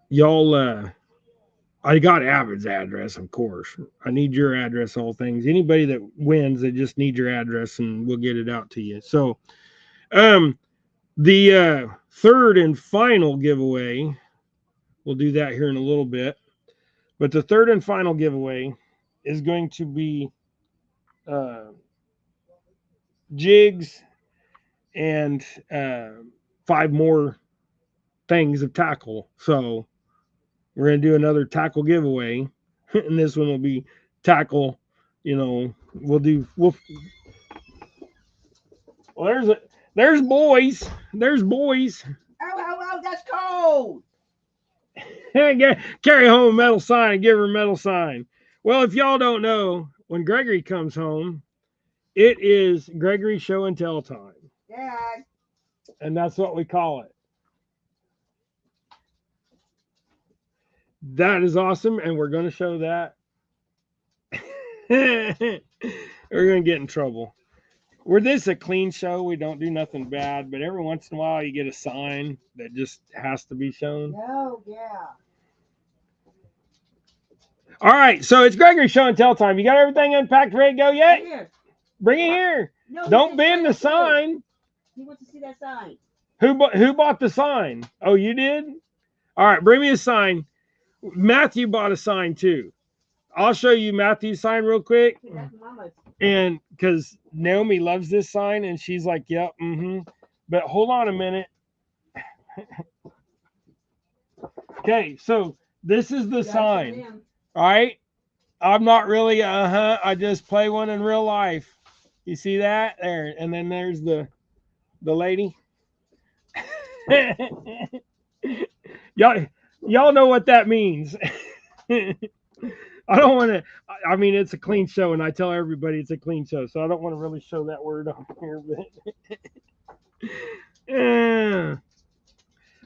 A: Y'all I got Avid's address, of course. I need your address, all things. Anybody that wins, they just need your address and we'll get it out to you. So the third and final giveaway, we'll do that here in a little bit. But the third and final giveaway is going to be jigs and 5 more things of tackle. So we're going to do another tackle giveaway. And this one will be tackle. You know, well, there's boys. There's boys.
B: Oh, that's cold.
A: Carry home a metal sign and give her a metal sign. Well, if y'all don't know, when Gregory comes home, it is Gregory show and tell time.
B: Dad.
A: And that's what we call it. That is awesome, and we're going to show that. We're going to get in trouble. We're this a clean show. We don't do nothing bad, but every once in a while you get a sign that just has to be shown.
B: No, yeah.
A: All right, so it's Gregory's show and tell time. You got everything unpacked, ready to go yet?
B: Here.
A: Bring it here.
B: No, he
A: Don't
B: said
A: bend the
B: straight through.
A: sign.
B: He wants to see that sign.
A: Who bought the sign? Oh, you did? All right, bring me a sign. Matthew bought a sign too. I'll show you Matthew's sign real quick.
B: That's Mama's.
A: And because Naomi loves this sign and she's like, yep, But hold on a minute. Okay, so this is the sign. All right. I'm not really I just play one in real life. You see that? There. And then there's the lady. y'all know what that means. I don't want to. I mean, it's a clean show, and I tell everybody it's a clean show, so I don't want to really show that word on here. But yeah.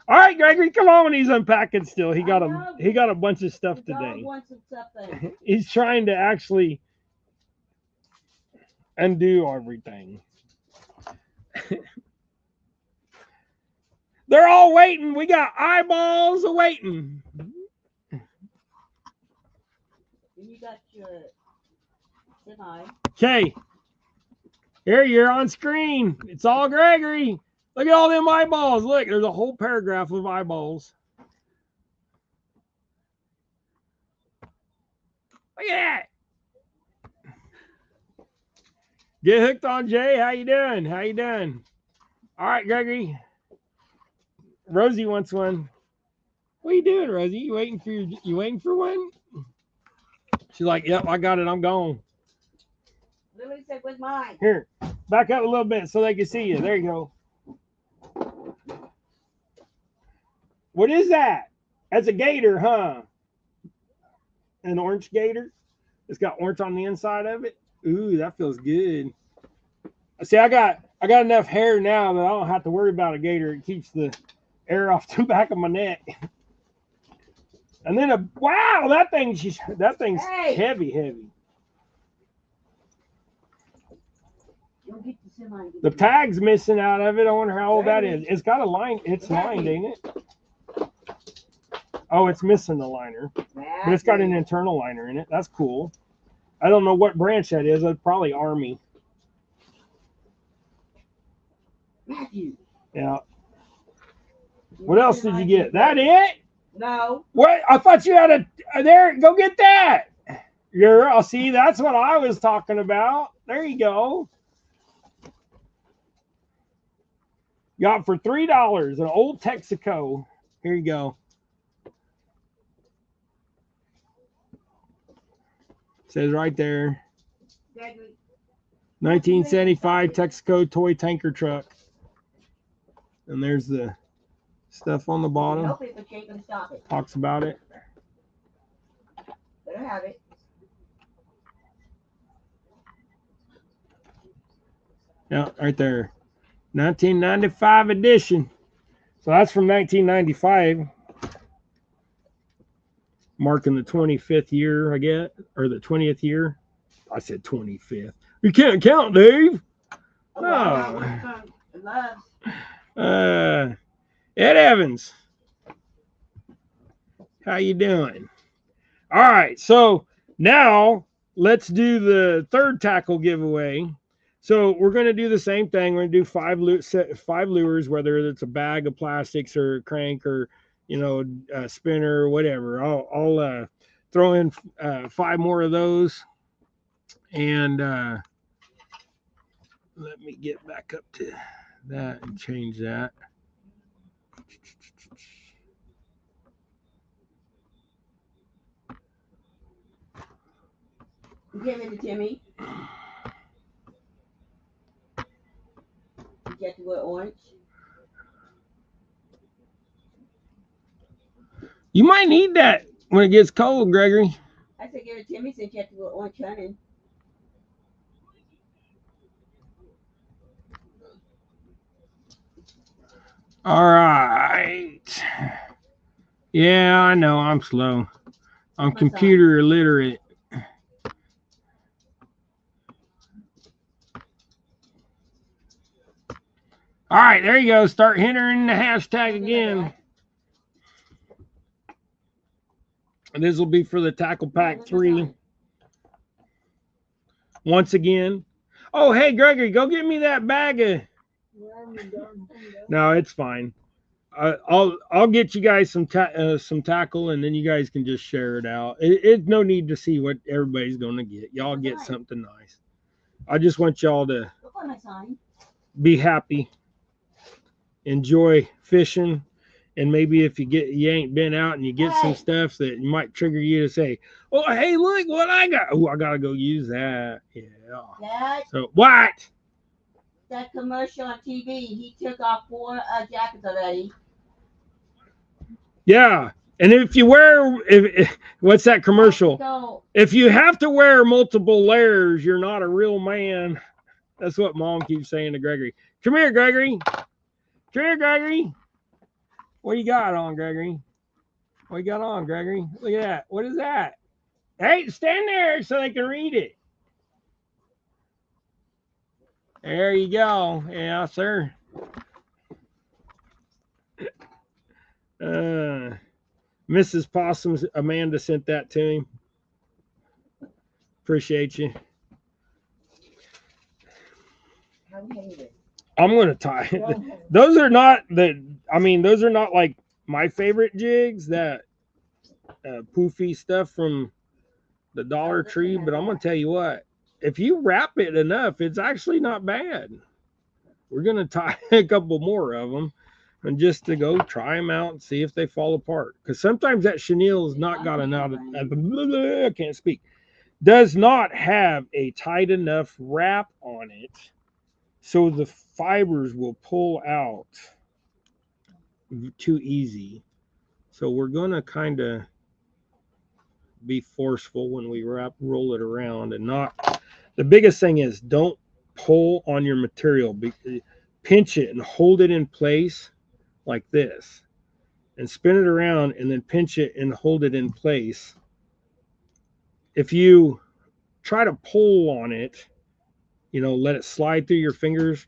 A: All right, Gregory, come on. When he's unpacking, still he got a bunch of stuff today. He's trying to actually undo everything. They're all waiting. We got eyeballs waiting.
B: You got your semi.
A: Okay. Here, you're on screen. It's all Gregory. Look at all them eyeballs. Look, there's a whole paragraph of eyeballs. Look at that. Get hooked on Jay. How you doing? How you doing? All right, Gregory. Rosie wants one. What are you doing, Rosie? You waiting for one? She's like, yep, I got it. I'm gone.
B: Lily said, "Where's mine?"
A: Here, back up a little bit so they can see you. There you go. What is that? That's a gator, huh? An orange gator. It's got orange on the inside of it. Ooh, that feels good. See, I got enough hair now that I don't have to worry about a gator. It keeps the air off the back of my neck. And then wow, that thing's heavy. The tag's missing out of it. I wonder how old that is. It's got a line. It's lined, ain't it? Oh, it's missing the liner. But it's got an internal liner in it. That's cool. I don't know what branch that is. It's probably Army.
B: Matthew.
A: Yeah. What else did you get? That it?
B: No.
A: What? I thought you had there. Go get that. I'll see. That's what I was talking about. There you go. Got for $3 an old Texaco. Here you go. Says right there. 1975 Texaco toy tanker truck. And there's the stuff on the bottom.
B: Help it, but you ain't gonna stop it.
A: Talks about it.
B: Better have it.
A: Yeah, right there. 1995 edition. So that's from 1995. Marking the 25th year, I guess, or the 20th year. I said 25th. You can't count, Dave.
B: Oh.
A: Ed Evans. How you doing? All right, so now let's do the third tackle giveaway. So we're going to do the same thing. We're going to do five lures, whether it's a bag of plastics or a crank or, a spinner or whatever. I'll throw in 5 more of those. And let me get back up to that and change that.
B: Give it to Timmy. You get to wear orange.
A: You might need that when it gets cold, Gregory.
B: I said give it to Timmy since you have to wear orange hunting.
A: All right. Yeah, I know. I'm slow. I'm computer illiterate. All right, there you go. Start entering the hashtag again. And this will be for the tackle pack 3. Once again. Oh, hey, Gregory, go get me that bag of. No, it's fine. I'll get you guys some tackle, and then you guys can just share it out. It's no need to see what everybody's gonna get. Y'all get something nice. I just want y'all to be happy, enjoy fishing, and maybe if you ain't been out and you get some stuff that might trigger you to say, "Oh, hey, look what I got! Oh, I gotta go use that." Yeah.
B: Dad,
A: So what?
B: that commercial on TV, he took off 4 jackets already.
A: Yeah. And if you wear, what's that commercial?
B: Go.
A: If you have to wear multiple layers, you're not a real man. That's what Mom keeps saying to Gregory. Come here, Gregory. Come here, Gregory. What you got on, Gregory? What you got on, Gregory? Look at that. What is that? Hey, stand there so they can read it. There you go. Yeah, sir. Mrs. Possum, Amanda sent that to him. Appreciate you. I'm gonna tie. Those are not those are not like my favorite jigs. That poofy stuff from the Dollar Tree. But I'm gonna tell you what. If you wrap it enough, it's actually not bad. We're gonna tie a couple more of them, and just to go try them out and see if they fall apart. Because sometimes that chenille's not got enough. I can't speak. Does not have a tight enough wrap on it, so the fibers will pull out too easy. So we're gonna kind of be forceful when we roll it around, and not. The biggest thing is don't pull on your material. Pinch it and hold it in place like this, and spin it around, and then pinch it and hold it in place. If you try to pull on it, let it slide through your fingers,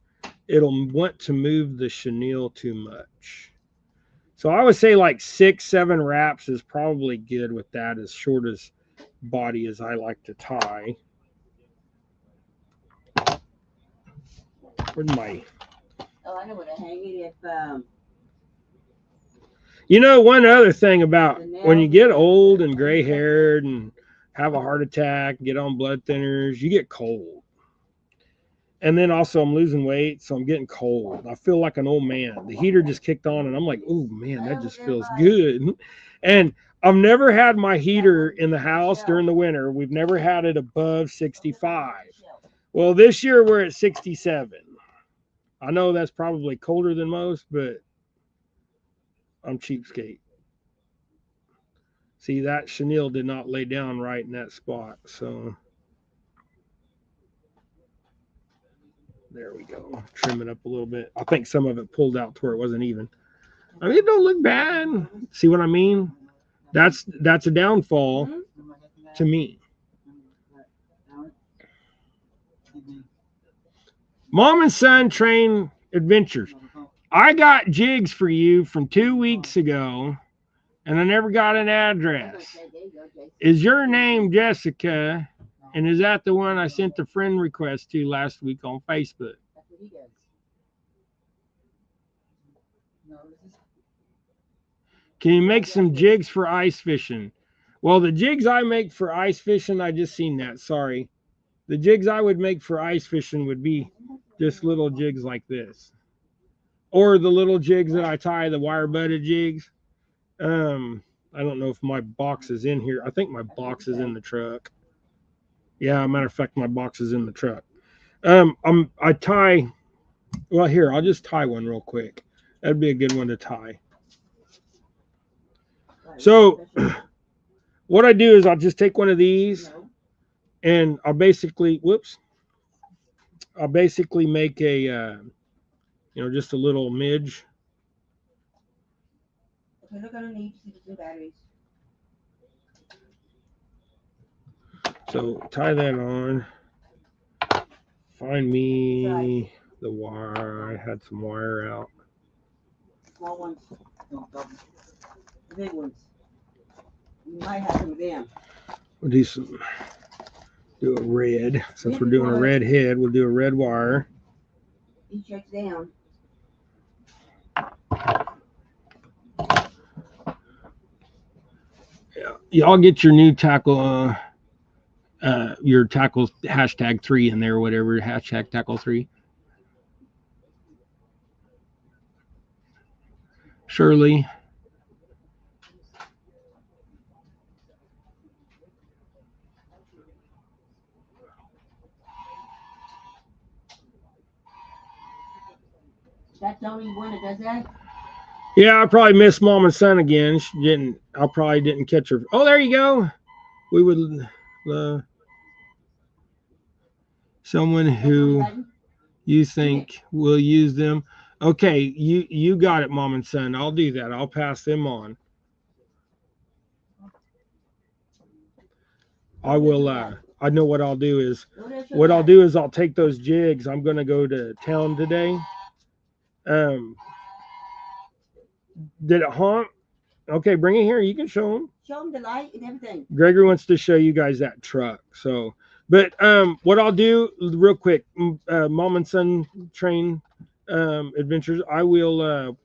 A: it'll want to move the chenille too much. So I would say like 6-7 wraps is probably good with that, as short as body as I like to tie. Where's my?
B: Oh, I know where to hang it if
A: One other thing about when you get old and gray haired and have a heart attack, get on blood thinners, you get cold. And then also I'm losing weight, so I'm getting cold. I feel like an old man. The heater just kicked on, and I'm like, oh man, that just feels good. And I've never had my heater in the house during the winter. We've never had it above 65. Well, this year we're at 67. I know that's probably colder than most, but I'm cheapskate. See, that chenille did not lay down right in that spot, so there we go. Trim it up a little bit. I think some of it pulled out to where it wasn't even. I mean, it don't look bad. See what I mean? That's a downfall to me. Mom and Son Train Adventures. I got jigs for you from 2 weeks ago, and I never got an address. Is your name Jessica? And is that the one I sent the friend request to last week on Facebook? Can you make some jigs for ice fishing? Well, the jigs I make for ice fishing, I just seen that. Sorry. The jigs I would make for ice fishing would be just little jigs like this. Or the little jigs that I tie, the wire butted jigs. I don't know if my box is in here. I think my box is in the truck. Yeah, matter of fact, my box is in the truck. I tie. Well, here, I'll just tie one real quick. That'd be a good one to tie. So, what I do is I'll just take one of these, and I'll basically make a just a little midge.
B: Okay, look underneath, see the 2 batteries.
A: So tie that on. Find me the wire. I had some wire out.
B: Small ones. The big ones. You might have some of them.
A: We'll do a red. Since we're doing a red head, we'll do a red wire.
B: He checks down.
A: Yeah, y'all get your new tackle, your tackle #3 in there, whatever #tackle3. Shirley.
B: That's the only one that does that.
A: Yeah, I probably missed Mom and Son again. She didn't. I probably didn't catch her. Oh, there you go. We would someone who you think will use them. Okay, you got it, Mom and Son. I'll do that. I'll pass them on. I will. I know what I'll do is. What I'll do is I'll take those jigs. I'm gonna go to town today. Did it honk? Okay, bring it here. You can show them.
B: Show them the light and everything.
A: Gregory wants to show you guys that truck. So, but what I'll do real quick, Mom and Son Train Adventures. I will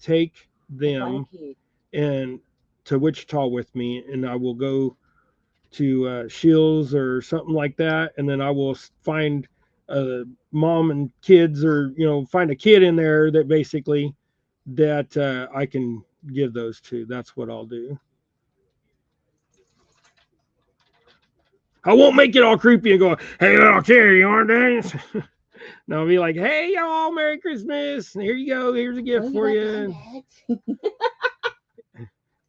A: take them and to Wichita with me, and I will go to Shields or something like that, and then I will find mom and kids, or find a kid in there that basically that I can give those to. That's what I'll do. I won't make it all creepy and go, "Hey, little kid, you want to dance?" No, I'll be like, "Hey, y'all, Merry Christmas! Here you go. Here's a gift for you."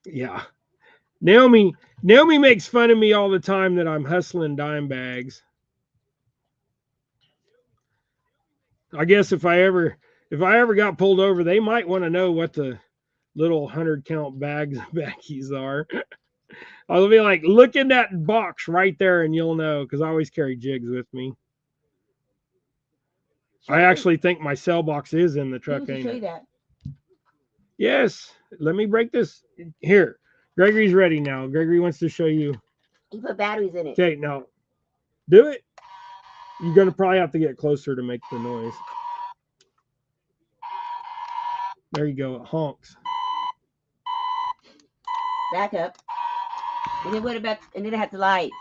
A: Yeah, Naomi makes fun of me all the time that I'm hustling dime bags. I guess if I ever got pulled over, they might want to know what the little 100-count bags of backies are. I'll be like, look in that box right there, and you'll know, because I always carry jigs with me. I actually think my cell box is in the truck. Ain't it?
B: That.
A: Yes. Let me break this. Here. Gregory's ready now. Gregory wants to show you.
B: You put batteries in it.
A: Okay, now do it. You're going to probably have to get closer to make the noise. There you go. It honks.
B: Back up. And then what about, and then I have the light.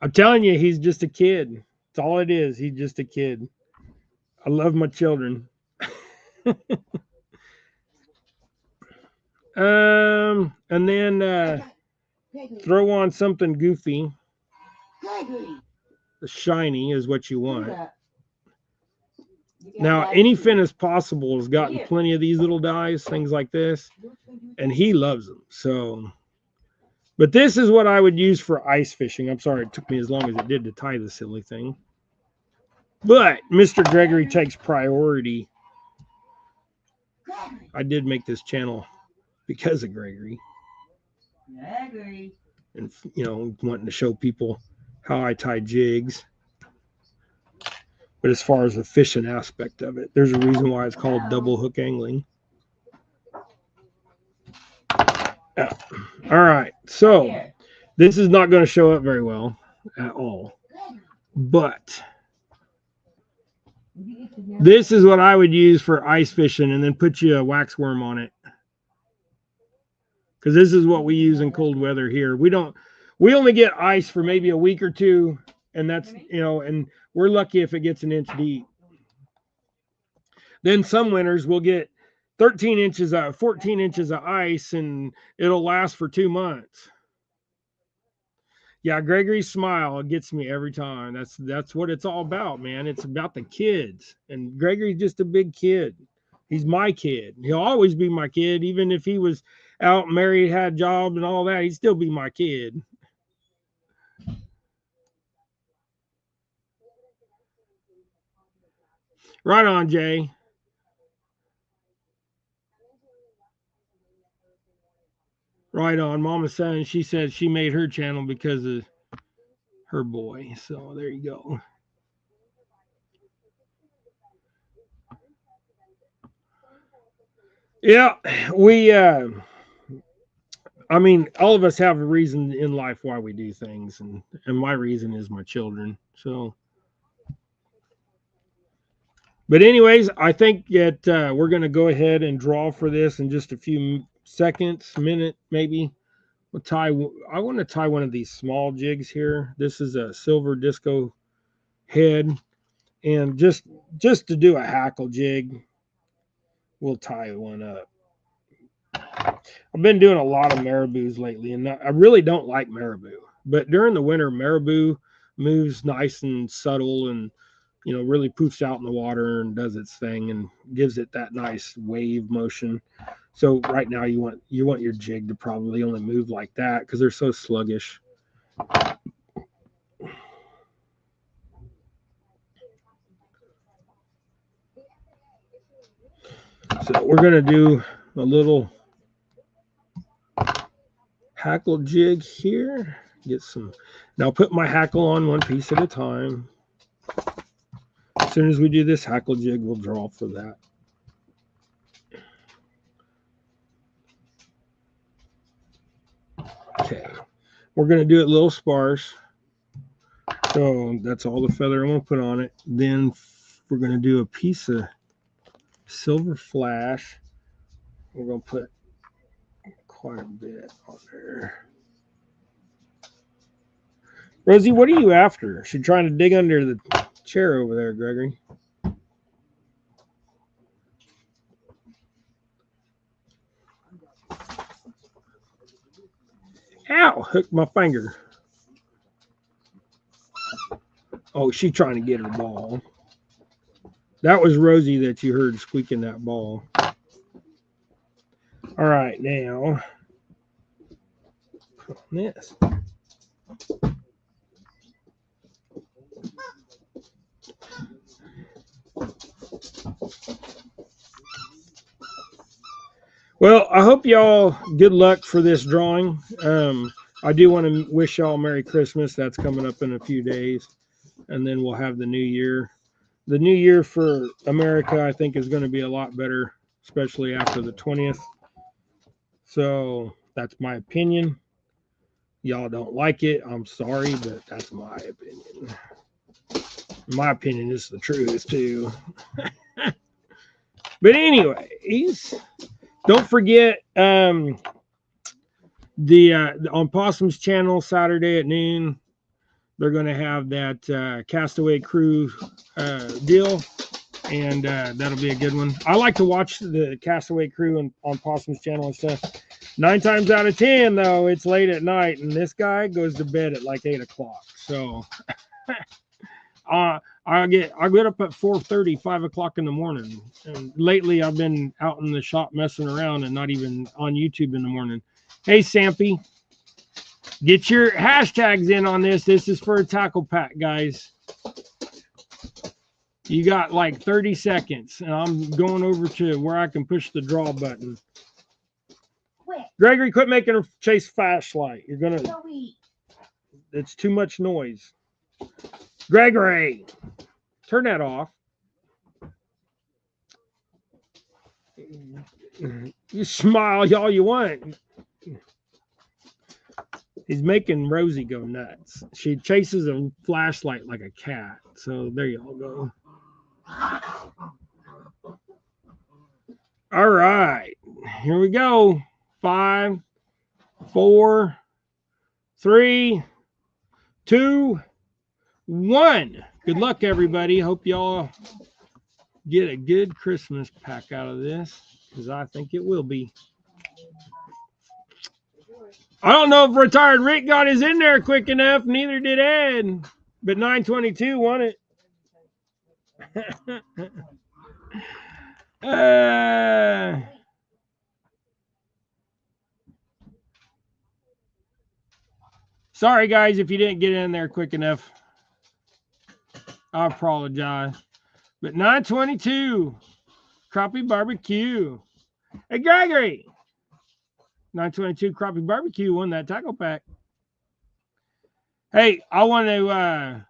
A: I'm telling you, he's just a kid. That's all it is. He's just a kid. I love my children. And then throw on something goofy. Shiny is what you want. Now, any fin as possible has gotten plenty of these little dies, things like this, and he loves them. So, but this is what I would use for ice fishing. I'm sorry it took me as long as it did to tie the silly thing. But Mr. Gregory takes priority. I did make this channel because of Gregory. And, wanting to show people how I tie jigs. But as far as the fishing aspect of it, there's a reason why it's called double hook angling. Yeah. All right. So this is not going to show up very well at all. But this is what I would use for ice fishing, and then put you a wax worm on it. Because this is what we use in cold weather here. We only get ice for maybe a week or two, and that's, and we're lucky if it gets an inch deep. Then some winters we'll get 13 inches, 14 inches of ice, and it'll last for 2 months. Yeah, Gregory's smile gets me every time. That's what it's all about, man. It's about the kids. And Gregory's just a big kid. He's my kid. He'll always be my kid. Even if he was out, married, had a job and all that, he'd still be my kid. Right on, Jay. Right on. Mama Son, she said she made her channel because of her boy. So there you go. Yeah, we I mean, all of us have a reason in life why we do things, and my reason is my children. So, but anyways, I think that we're going to go ahead and draw for this in just a few seconds, minute maybe. We'll tie. I want to tie one of these small jigs here. This is a silver disco head, and just to do a hackle jig, we'll tie one up. I've been doing a lot of marabous lately, and I really don't like marabou. But during the winter, marabou moves nice and subtle, and really poofs out in the water and does its thing and gives it that nice wave motion. So right now, you want your jig to probably only move like that because they're so sluggish. So we're gonna do a little hackle jig here. Get some. Now put my hackle on one piece at a time. As soon as we do this hackle jig, we'll draw for that. Okay, we're gonna do it a little sparse. So that's all the feather I'm gonna put on it. Then we're gonna do a piece of silver flash. We're gonna put quite a bit on there. Rosie, what are you after? She trying to dig under the chair over there, Gregory. Ow! Hooked my finger. Oh, she trying to get her ball. That was Rosie that you heard squeaking that ball. All right, now this. Well, I hope y'all good luck for this drawing. I do want to wish y'all Merry Christmas. That's coming up in a few days, and then we'll have the new year. The new year for America, I think, is going to be a lot better, especially after the 20th. So that's my opinion. Y'all don't like it. I'm sorry, but that's my opinion. My opinion is the truth, too. But anyways, don't forget the on Possum's channel Saturday at noon. They're going to have that Castaway Crew deal, and that'll be a good one. I like to watch the Castaway Crew on Possum's channel and stuff. 9 times out of 10, though, it's late at night, and this guy goes to bed at like 8 o'clock. So I get up at 4:30, 5 o'clock in the morning. And lately, I've been out in the shop messing around and not even on YouTube in the morning. Hey, Sampy, get your hashtags in on this. This is for a tackle pack, guys. You got like 30 seconds, and I'm going over to where I can push the draw button. Quit. Gregory, quit making her chase flashlight. You're gonna. It's too much noise. Gregory, turn that off. You smile all you want. He's making Rosie go nuts. She chases a flashlight like a cat. So there you all go. All right. Here we go. 5, 4, 3, 2, 1. Good luck, everybody. Hope y'all get a good Christmas pack out of this, because I think it will be. I don't know if retired Rick got his in there quick enough. Neither did Ed. But 922 won it. Sorry, guys, if you didn't get in there quick enough. I apologize. But 922, Crappie Barbecue. Hey, Gregory. 922 Crappie Barbecue won that tackle pack. Hey, I want to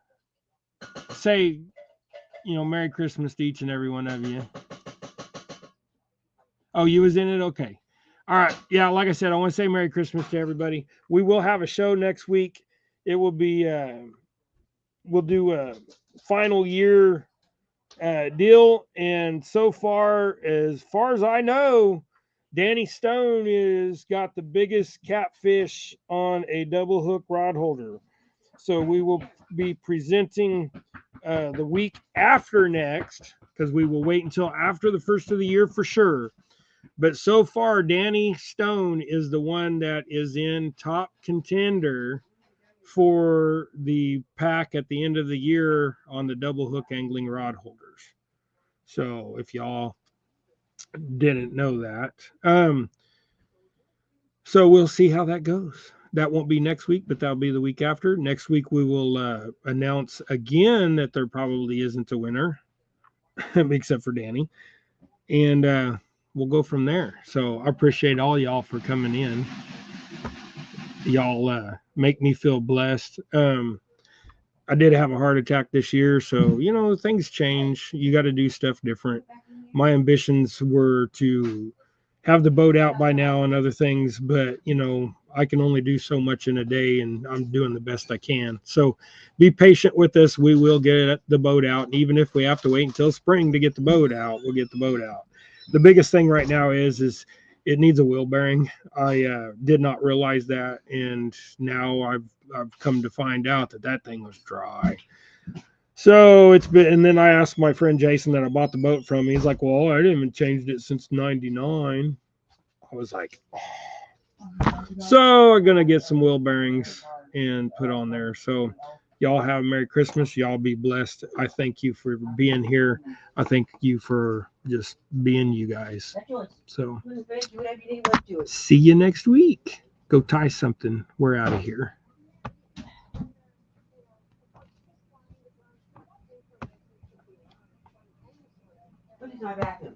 A: say, Merry Christmas to each and every one of you. Oh, you was in it? Okay. All right. Yeah, like I said, I want to say Merry Christmas to everybody. We will have a show next week. It will be we'll do a final year deal, and so far as I know, Danny Stone is got the biggest catfish on a double hook rod holder. So we will be presenting the week after next, because we will wait until after the first of the year for sure. But so far, Danny Stone is the one that is in top contender for the pack at the end of the year on the double hook angling rod holders. So if y'all didn't know that, so we'll see how that goes. That won't be next week, but that'll be the week after. Next week we will announce again that there probably isn't a winner, except for Danny, and we'll go from there. So I appreciate all y'all for coming in. Y'all make me feel blessed. I did have a heart attack this year, so things change. You got to do stuff different. My ambitions were to have the boat out by now and other things, but I can only do so much in a day, and I'm doing the best I can. So be patient with us. We will get the boat out, and even if we have to wait until spring to get the boat out, we'll get the boat out. The biggest thing right now is it needs a wheel bearing. I did not realize that, and now I've come to find out that thing was dry. So it's been, and then I asked my friend Jason that I bought the boat from. He's like, "Well, I didn't even changed it since '99." I was like, oh. So I'm gonna get some wheel bearings and put on there. So y'all have a Merry Christmas. Y'all be blessed. I thank you for being here. I thank you for just being you guys. So see you next week. Go tie something. We're out of here.
B: What is my vacuum?